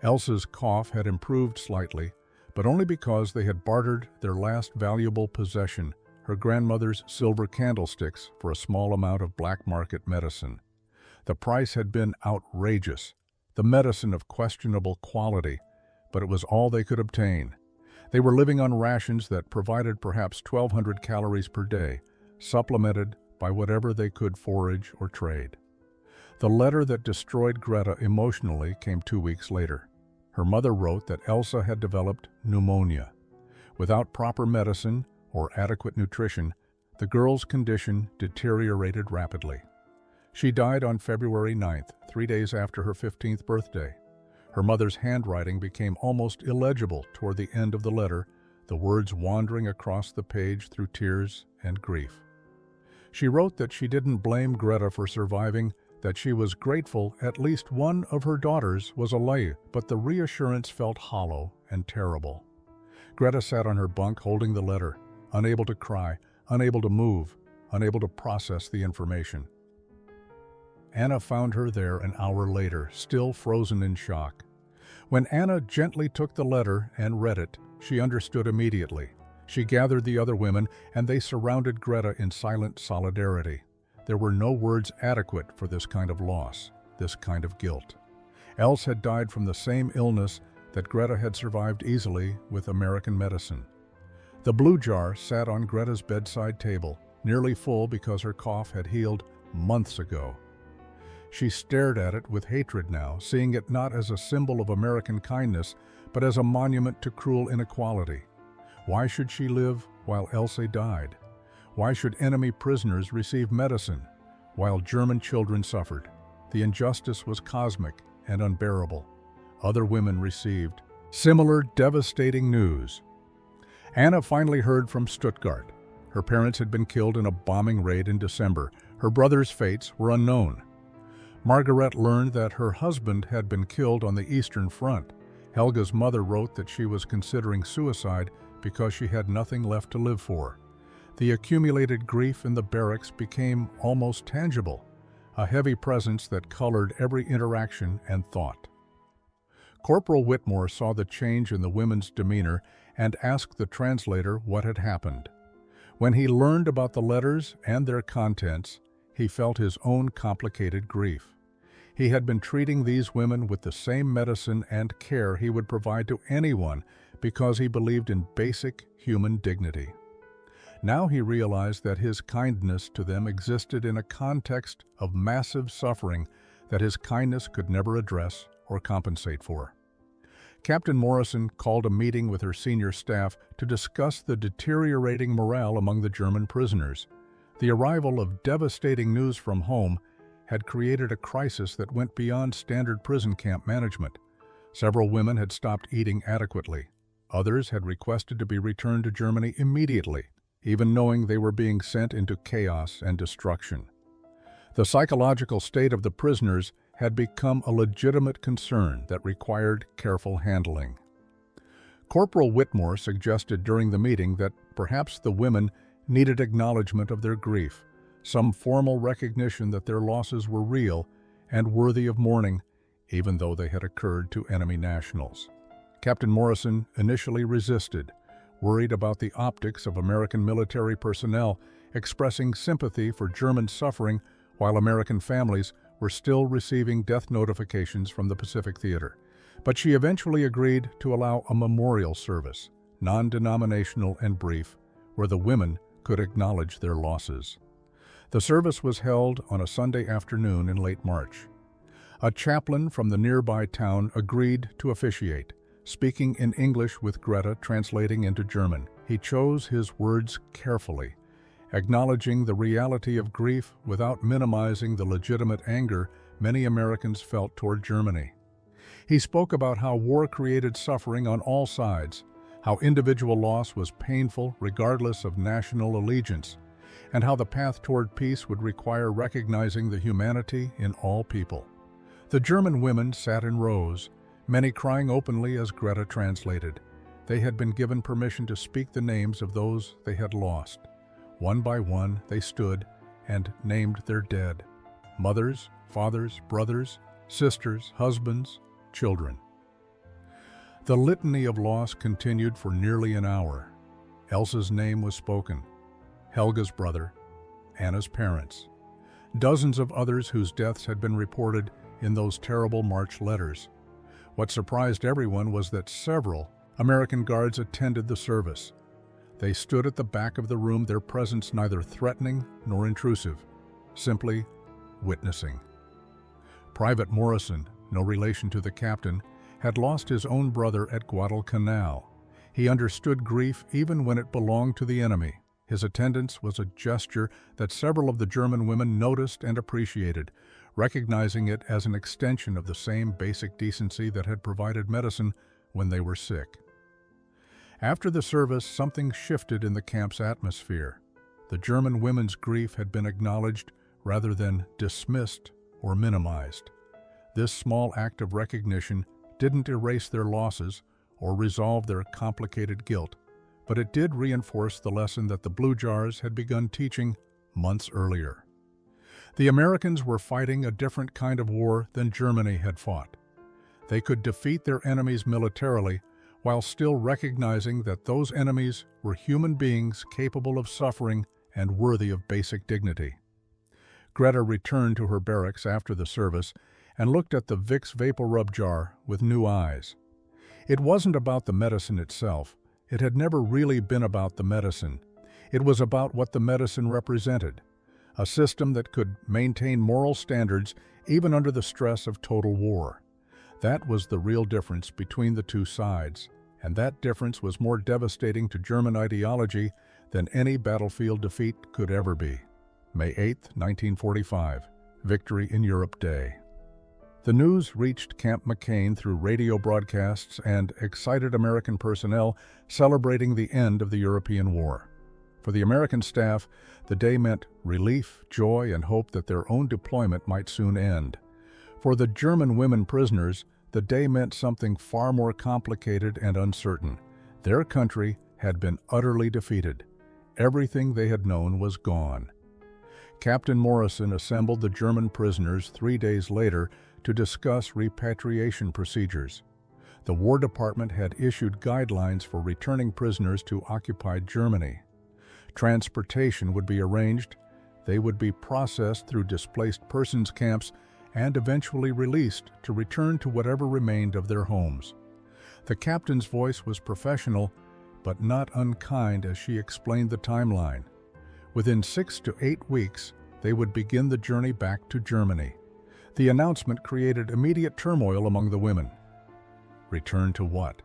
Elsa's cough had improved slightly, but only because they had bartered their last valuable possession, her grandmother's silver candlesticks, for a small amount of black market medicine. The price had been outrageous, the medicine of questionable quality, but it was all they could obtain. They were living on rations that provided perhaps 1,200 calories per day, supplemented by whatever they could forage or trade. The letter that destroyed Greta emotionally came 2 weeks later. Her mother wrote that Elsa had developed pneumonia. Without proper medicine or adequate nutrition, the girl's condition deteriorated rapidly. She died on February 9th, 3 days after her 15th birthday. Her mother's handwriting became almost illegible toward the end of the letter, the words wandering across the page through tears and grief. She wrote that she didn't blame Greta for surviving, that she was grateful at least one of her daughters was alive, but the reassurance felt hollow and terrible. Greta sat on her bunk holding the letter, unable to cry, unable to move, unable to process the information. Anna found her there an hour later, still frozen in shock. When Anna gently took the letter and read it, she understood immediately. She gathered the other women, and they surrounded Greta in silent solidarity. There were no words adequate for this kind of loss, this kind of guilt. Els had died from the same illness that Greta had survived easily with American medicine. The blue jar sat on Greta's bedside table, nearly full because her cough had healed months ago. She stared at it with hatred now, seeing it not as a symbol of American kindness, but as a monument to cruel inequality. Why should she live while Else died? Why should enemy prisoners receive medicine while German children suffered? The injustice was cosmic and unbearable. Other women received similar devastating news. Anna finally heard from Stuttgart. Her parents had been killed in a bombing raid in December. Her brother's fates were unknown. Margaret learned that her husband had been killed on the Eastern Front. Helga's mother wrote that she was considering suicide because she had nothing left to live for. The accumulated grief in the barracks became almost tangible, a heavy presence that colored every interaction and thought. Corporal Whitmore saw the change in the women's demeanor and asked the translator what had happened. When he learned about the letters and their contents, he felt his own complicated grief. He had been treating these women with the same medicine and care he would provide to anyone because he believed in basic human dignity. Now he realized that his kindness to them existed in a context of massive suffering that his kindness could never address or compensate for. Captain Morrison called a meeting with her senior staff to discuss the deteriorating morale among the German prisoners. The arrival of devastating news from home had created a crisis that went beyond standard prison camp management. Several women had stopped eating adequately. Others had requested to be returned to Germany immediately, even knowing they were being sent into chaos and destruction. The psychological state of the prisoners had become a legitimate concern that required careful handling. Corporal Whitmore suggested during the meeting that perhaps the women needed acknowledgement of their grief, some formal recognition that their losses were real and worthy of mourning, even though they had occurred to enemy nationals. Captain Morrison initially resisted, worried about the optics of American military personnel expressing sympathy for German suffering while American families were still receiving death notifications from the Pacific Theater. But she eventually agreed to allow a memorial service, non-denominational and brief, where the women could acknowledge their losses. The service was held on a Sunday afternoon in late March. A chaplain from the nearby town agreed to officiate, speaking in English with Greta translating into German. He chose his words carefully, acknowledging the reality of grief without minimizing the legitimate anger many Americans felt toward Germany. He spoke about how war created suffering on all sides, how individual loss was painful regardless of national allegiance, and how the path toward peace would require recognizing the humanity in all people. The German women sat in rows, many crying openly as Greta translated. They had been given permission to speak the names of those they had lost. One by one, they stood and named their dead: mothers, fathers, brothers, sisters, husbands, children. The litany of loss continued for nearly an hour. Elsa's name was spoken, Helga's brother, Anna's parents, dozens of others whose deaths had been reported in those terrible March letters. What surprised everyone was that several American guards attended the service. They stood at the back of the room, their presence neither threatening nor intrusive, simply witnessing. Private Morrison, no relation to the captain, had lost his own brother at Guadalcanal. He understood grief even when it belonged to the enemy. His attendance was a gesture that several of the German women noticed and appreciated, recognizing it as an extension of the same basic decency that had provided medicine when they were sick. After the service, something shifted in the camp's atmosphere. The German women's grief had been acknowledged rather than dismissed or minimized. This small act of recognition didn't erase their losses or resolve their complicated guilt, but it did reinforce the lesson that the Blue Jars had begun teaching months earlier. The Americans were fighting a different kind of war than Germany had fought. They could defeat their enemies militarily while still recognizing that those enemies were human beings capable of suffering and worthy of basic dignity. Greta returned to her barracks after the service and looked at the Vicks VapoRub jar with new eyes. It wasn't about the medicine itself. It had never really been about the medicine. It was about what the medicine represented, a system that could maintain moral standards even under the stress of total war. That was the real difference between the two sides, and that difference was more devastating to German ideology than any battlefield defeat could ever be. May 8, 1945, Victory in Europe Day. The news reached Camp McCain through radio broadcasts and excited American personnel celebrating the end of the European War. For the American staff, the day meant relief, joy, and hope that their own deployment might soon end. For the German women prisoners, the day meant something far more complicated and uncertain. Their country had been utterly defeated. Everything they had known was gone. Captain Morrison assembled the German prisoners 3 days later to discuss repatriation procedures. The War Department had issued guidelines for returning prisoners to occupied Germany. Transportation would be arranged, they would be processed through displaced persons camps, and eventually released to return to whatever remained of their homes. The captain's voice was professional, but not unkind as she explained the timeline. Within 6 to 8 weeks, they would begin the journey back to Germany. The announcement created immediate turmoil among the women. Return to what?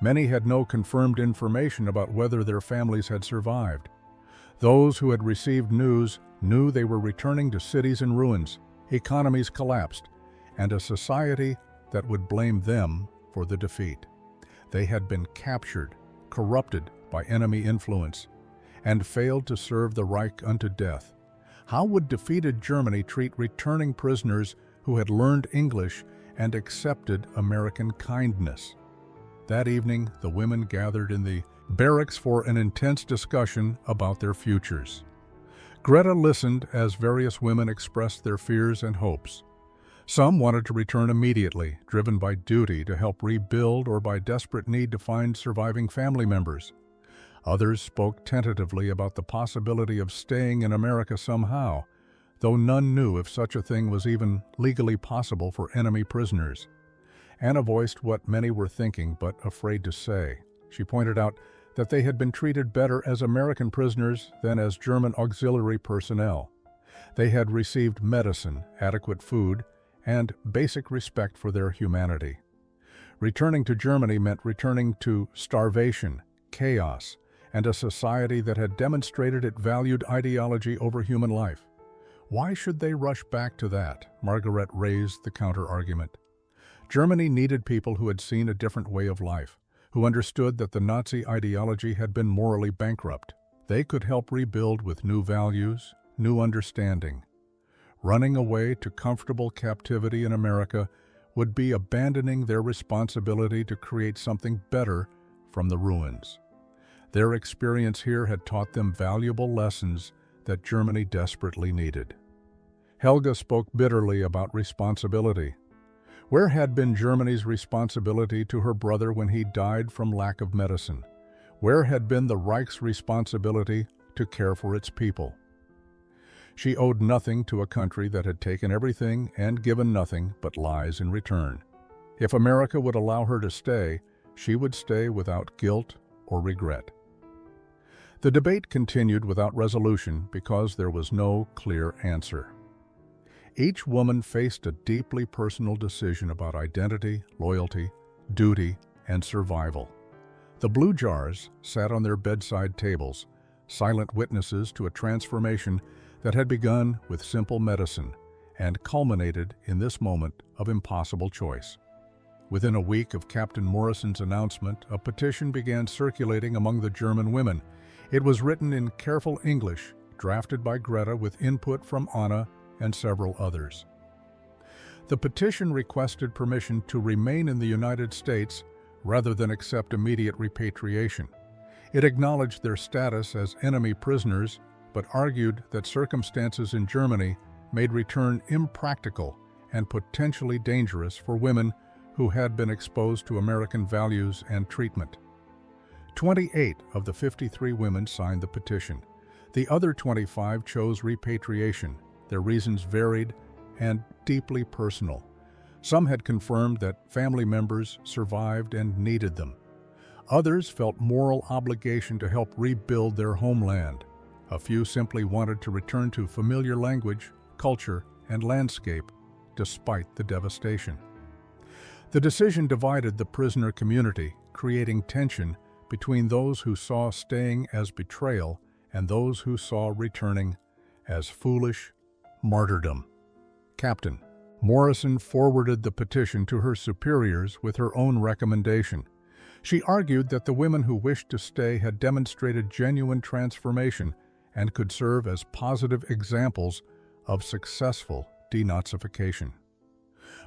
Many had no confirmed information about whether their families had survived. Those who had received news knew they were returning to cities in ruins, economies collapsed, and a society that would blame them for the defeat. They had been captured, corrupted by enemy influence, and failed to serve the Reich unto death. How would defeated Germany treat returning prisoners who had learned English and accepted American kindness? That evening, the women gathered in the barracks for an intense discussion about their futures. Greta listened as various women expressed their fears and hopes. Some wanted to return immediately, driven by duty to help rebuild or by desperate need to find surviving family members. Others spoke tentatively about the possibility of staying in America somehow, though none knew if such a thing was even legally possible for enemy prisoners. Anna voiced what many were thinking but afraid to say. She pointed out that they had been treated better as American prisoners than as German auxiliary personnel. They had received medicine, adequate food, and basic respect for their humanity. Returning to Germany meant returning to starvation, chaos, and a society that had demonstrated it valued ideology over human life. Why should they rush back to that? Margaret raised the counter-argument. Germany needed people who had seen a different way of life, who understood that the Nazi ideology had been morally bankrupt. They could help rebuild with new values, new understanding. Running away to comfortable captivity in America would be abandoning their responsibility to create something better from the ruins. Their experience here had taught them valuable lessons that Germany desperately needed. Helga spoke bitterly about responsibility. Where had been Germany's responsibility to her brother when he died from lack of medicine? Where had been the Reich's responsibility to care for its people? She owed nothing to a country that had taken everything and given nothing but lies in return. If America would allow her to stay, she would stay without guilt or regret. The debate continued without resolution because there was no clear answer. Each woman faced a deeply personal decision about identity, loyalty, duty, and survival. The blue jars sat on their bedside tables, silent witnesses to a transformation that had begun with simple medicine and culminated in this moment of impossible choice. Within a week of Captain Morrison's announcement, a petition began circulating among the German women. It was written in careful English, drafted by Greta with input from Anna and several others. The petition requested permission to remain in the United States rather than accept immediate repatriation. It acknowledged their status as enemy prisoners, but argued that circumstances in Germany made return impractical and potentially dangerous for women who had been exposed to American values and treatment. 28 of the 53 women signed the petition. The other 25 chose repatriation. Their reasons varied and deeply personal. Some had confirmed that family members survived and needed them. Others felt moral obligation to help rebuild their homeland. A few simply wanted to return to familiar language, culture, and landscape, despite the devastation. The decision divided the prisoner community, creating tension between those who saw staying as betrayal and those who saw returning as foolish martyrdom. Captain Morrison forwarded the petition to her superiors with her own recommendation. She argued that the women who wished to stay had demonstrated genuine transformation and could serve as positive examples of successful denazification.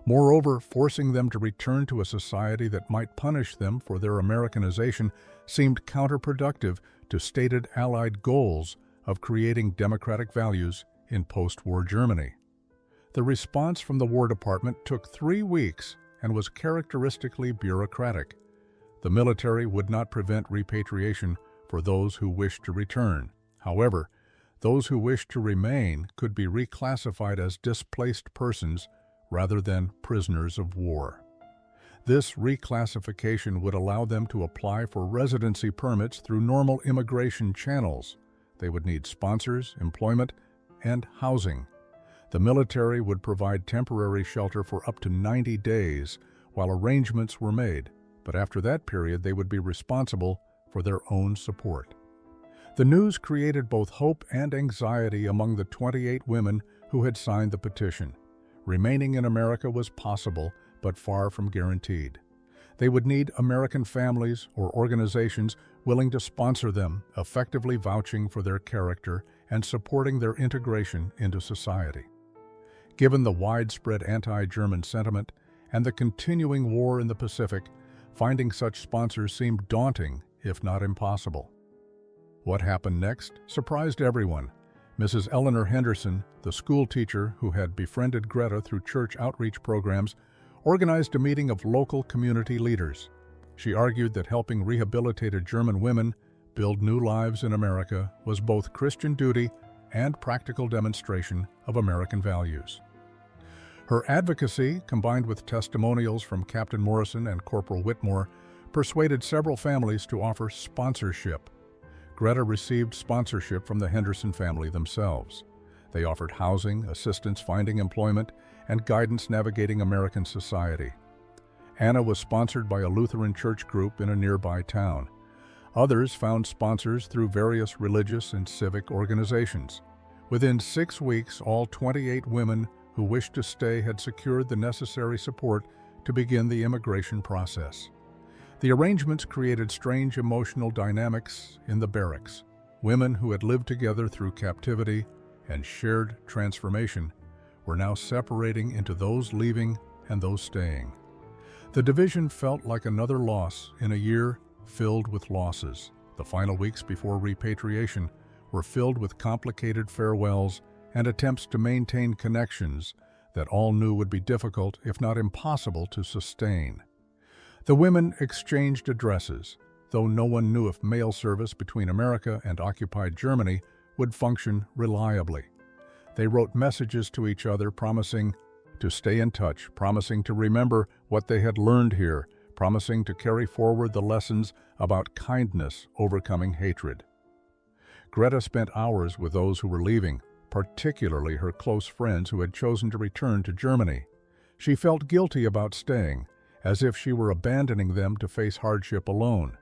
Moreover, forcing them to return to a society that might punish them for their Americanization seemed counterproductive to stated Allied goals of creating democratic values in post-war Germany. The response from the War Department took 3 weeks and was characteristically bureaucratic. The military would not prevent repatriation for those who wished to return. However, those who wished to remain could be reclassified as displaced persons rather than prisoners of war. This reclassification would allow them to apply for residency permits through normal immigration channels. They would need sponsors, employment, and housing. The military would provide temporary shelter for up to 90 days while arrangements were made, but after that period they would be responsible for their own support. The news created both hope and anxiety among the 28 women who had signed the petition. Remaining in America was possible, but far from guaranteed. They would need American families or organizations willing to sponsor them, effectively vouching for their character and supporting their integration into society. Given the widespread anti-German sentiment and the continuing war in the Pacific, finding such sponsors seemed daunting, if not impossible. What happened next surprised everyone. Mrs. Eleanor Henderson, the school teacher who had befriended Greta through church outreach programs, organized a meeting of local community leaders. She argued that helping rehabilitated German women build new lives in America was both Christian duty and practical demonstration of American values. Her advocacy, combined with testimonials from Captain Morrison and Corporal Whitmore, persuaded several families to offer sponsorship. Greta received sponsorship from the Henderson family themselves. They offered housing, assistance finding employment, and guidance navigating American society. Anna was sponsored by a Lutheran church group in a nearby town. Others found sponsors through various religious and civic organizations. Within 6 weeks, all 28 women who wished to stay had secured the necessary support to begin the immigration process. The arrangements created strange emotional dynamics in the barracks. Women who had lived together through captivity and shared transformation were now separating into those leaving and those staying. The division felt like another loss in a year filled with losses. The final weeks before repatriation were filled with complicated farewells and attempts to maintain connections that all knew would be difficult, if not impossible, to sustain. The women exchanged addresses, though no one knew if mail service between America and occupied Germany would function reliably. They wrote messages to each other promising to stay in touch, promising to remember what they had learned here, promising to carry forward the lessons about kindness overcoming hatred. Greta spent hours with those who were leaving, particularly her close friends who had chosen to return to Germany. She felt guilty about staying, as if she were abandoning them to face hardship alone.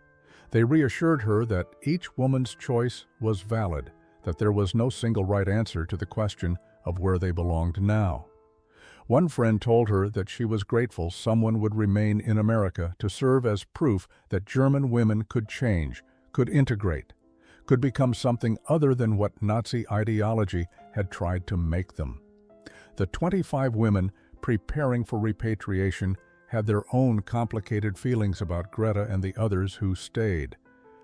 They reassured her that each woman's choice was valid, that there was no single right answer to the question of where they belonged now. One friend told her that she was grateful someone would remain in America to serve as proof that German women could change, could integrate, could become something other than what Nazi ideology had tried to make them. The 25 women preparing for repatriation had their own complicated feelings about Greta and the others who stayed.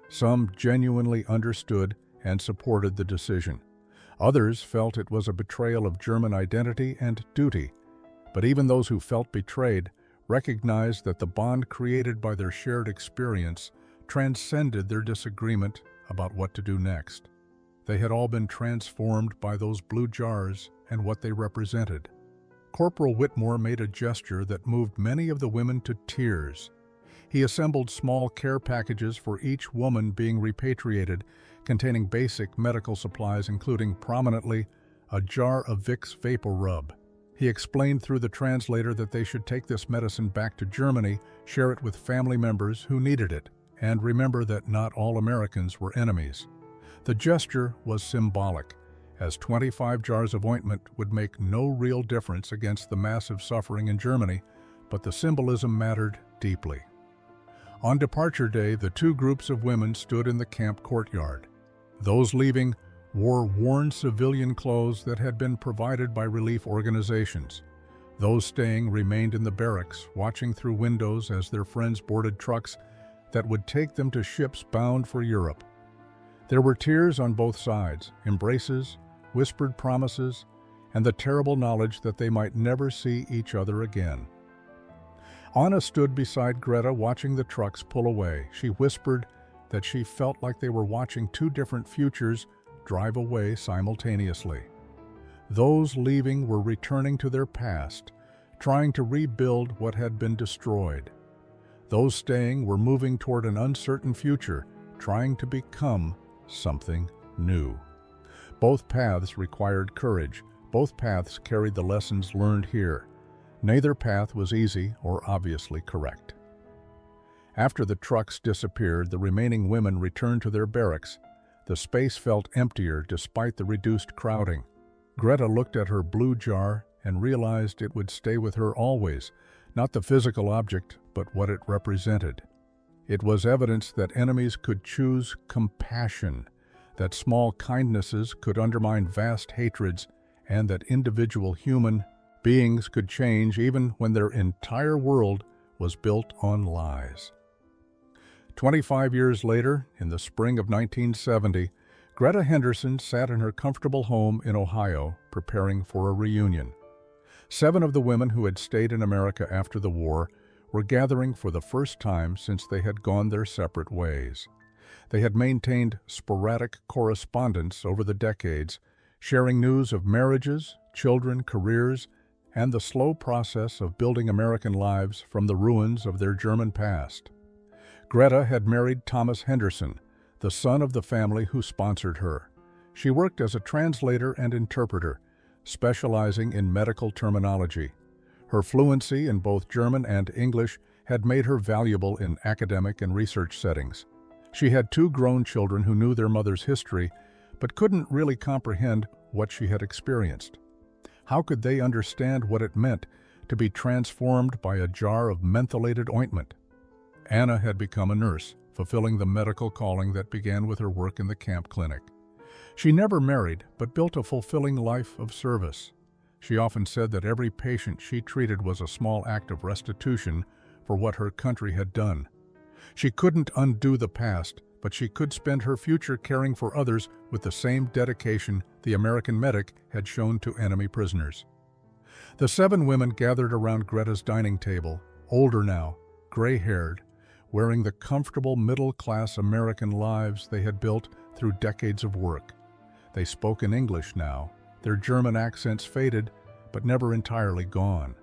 Some genuinely understood and supported the decision. Others felt it was a betrayal of German identity and duty. But even those who felt betrayed recognized that the bond created by their shared experience transcended their disagreement about what to do next. They had all been transformed by those blue jars and what they represented. Corporal Whitmore made a gesture that moved many of the women to tears. He assembled small care packages for each woman being repatriated, containing basic medical supplies including, prominently, a jar of Vicks VapoRub. He explained through the translator that they should take this medicine back to Germany, share it with family members who needed it, and remember that not all Americans were enemies. The gesture was symbolic, as 25 jars of ointment would make no real difference against the massive suffering in Germany, but the symbolism mattered deeply. On departure day, the two groups of women stood in the camp courtyard. Those leaving wore worn civilian clothes that had been provided by relief organizations. Those staying remained in the barracks, watching through windows as their friends boarded trucks that would take them to ships bound for Europe. There were tears on both sides, embraces, whispered promises, and the terrible knowledge that they might never see each other again. Anna stood beside Greta watching the trucks pull away. She whispered that she felt like they were watching two different futures drive away simultaneously. Those leaving were returning to their past, trying to rebuild what had been destroyed. Those staying were moving toward an uncertain future, trying to become something new. Both paths required courage. Both paths carried the lessons learned here. Neither path was easy or obviously correct. After the trucks disappeared, the remaining women returned to their barracks. The space felt emptier despite the reduced crowding. Greta looked at her blue jar and realized it would stay with her always, not the physical object, but what it represented. It was evidence that enemies could choose compassion, that small kindnesses could undermine vast hatreds, and that individual human beings could change even when their entire world was built on lies. 25 years later, in the spring of 1970, Greta Henderson sat in her comfortable home in Ohio, preparing for a reunion. 7 of the women who had stayed in America after the war were gathering for the first time since they had gone their separate ways. They had maintained sporadic correspondence over the decades, sharing news of marriages, children, careers, and the slow process of building American lives from the ruins of their German past. Greta had married Thomas Henderson, the son of the family who sponsored her. She worked as a translator and interpreter, specializing in medical terminology. Her fluency in both German and English had made her valuable in academic and research settings. She had 2 grown children who knew their mother's history, but couldn't really comprehend what she had experienced. How could they understand what it meant to be transformed by a jar of mentholated ointment? Anna had become a nurse, fulfilling the medical calling that began with her work in the camp clinic. She never married, but built a fulfilling life of service. She often said that every patient she treated was a small act of restitution for what her country had done. She couldn't undo the past, but she could spend her future caring for others with the same dedication the American medic had shown to enemy prisoners. The 7 women gathered around Greta's dining table, older now, gray-haired, wearing the comfortable middle-class American lives they had built through decades of work. They spoke in English now, their German accents faded, but never entirely gone.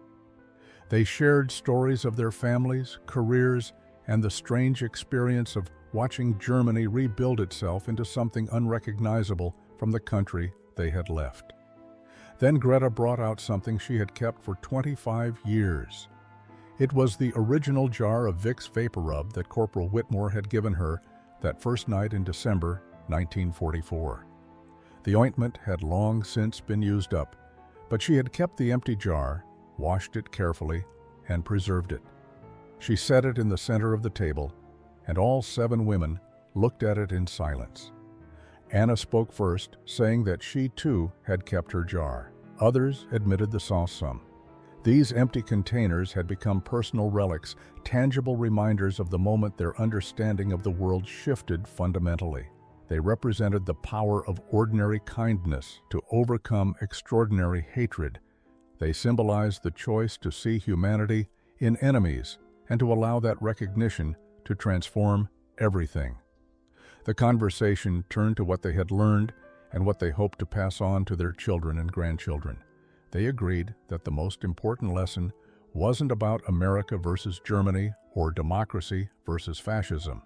They shared stories of their families, careers, and the strange experience of watching Germany rebuild itself into something unrecognizable from the country they had left. Then Greta brought out something she had kept for 25 years. It was the original jar of Vicks VapoRub that Corporal Whitmore had given her that first night in December 1944. The ointment had long since been used up, but she had kept the empty jar, washed it carefully, and preserved it. She set it in the center of the table, and all 7 women looked at it in silence. Anna spoke first, saying that she too had kept her jar. Others admitted the saw-some. These empty containers had become personal relics, tangible reminders of the moment their understanding of the world shifted fundamentally. They represented the power of ordinary kindness to overcome extraordinary hatred. They symbolized the choice to see humanity in enemies and to allow that recognition to transform everything. The conversation turned to what they had learned and what they hoped to pass on to their children and grandchildren. They agreed that the most important lesson wasn't about America versus Germany or democracy versus fascism.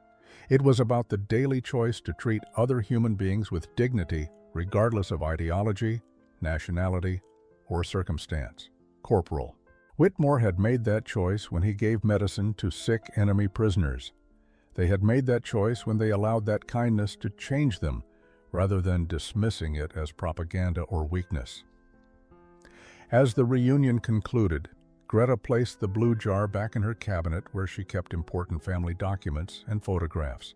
It was about the daily choice to treat other human beings with dignity, regardless of ideology, nationality, or circumstance. Corporal. Whitmore had made that choice when he gave medicine to sick enemy prisoners. They had made that choice when they allowed that kindness to change them, rather than dismissing it as propaganda or weakness. As the reunion concluded, Greta placed the blue jar back in her cabinet where she kept important family documents and photographs.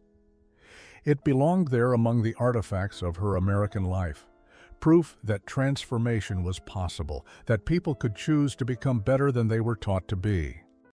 It belonged there among the artifacts of her American life, proof that transformation was possible, that people could choose to become better than they were taught to be.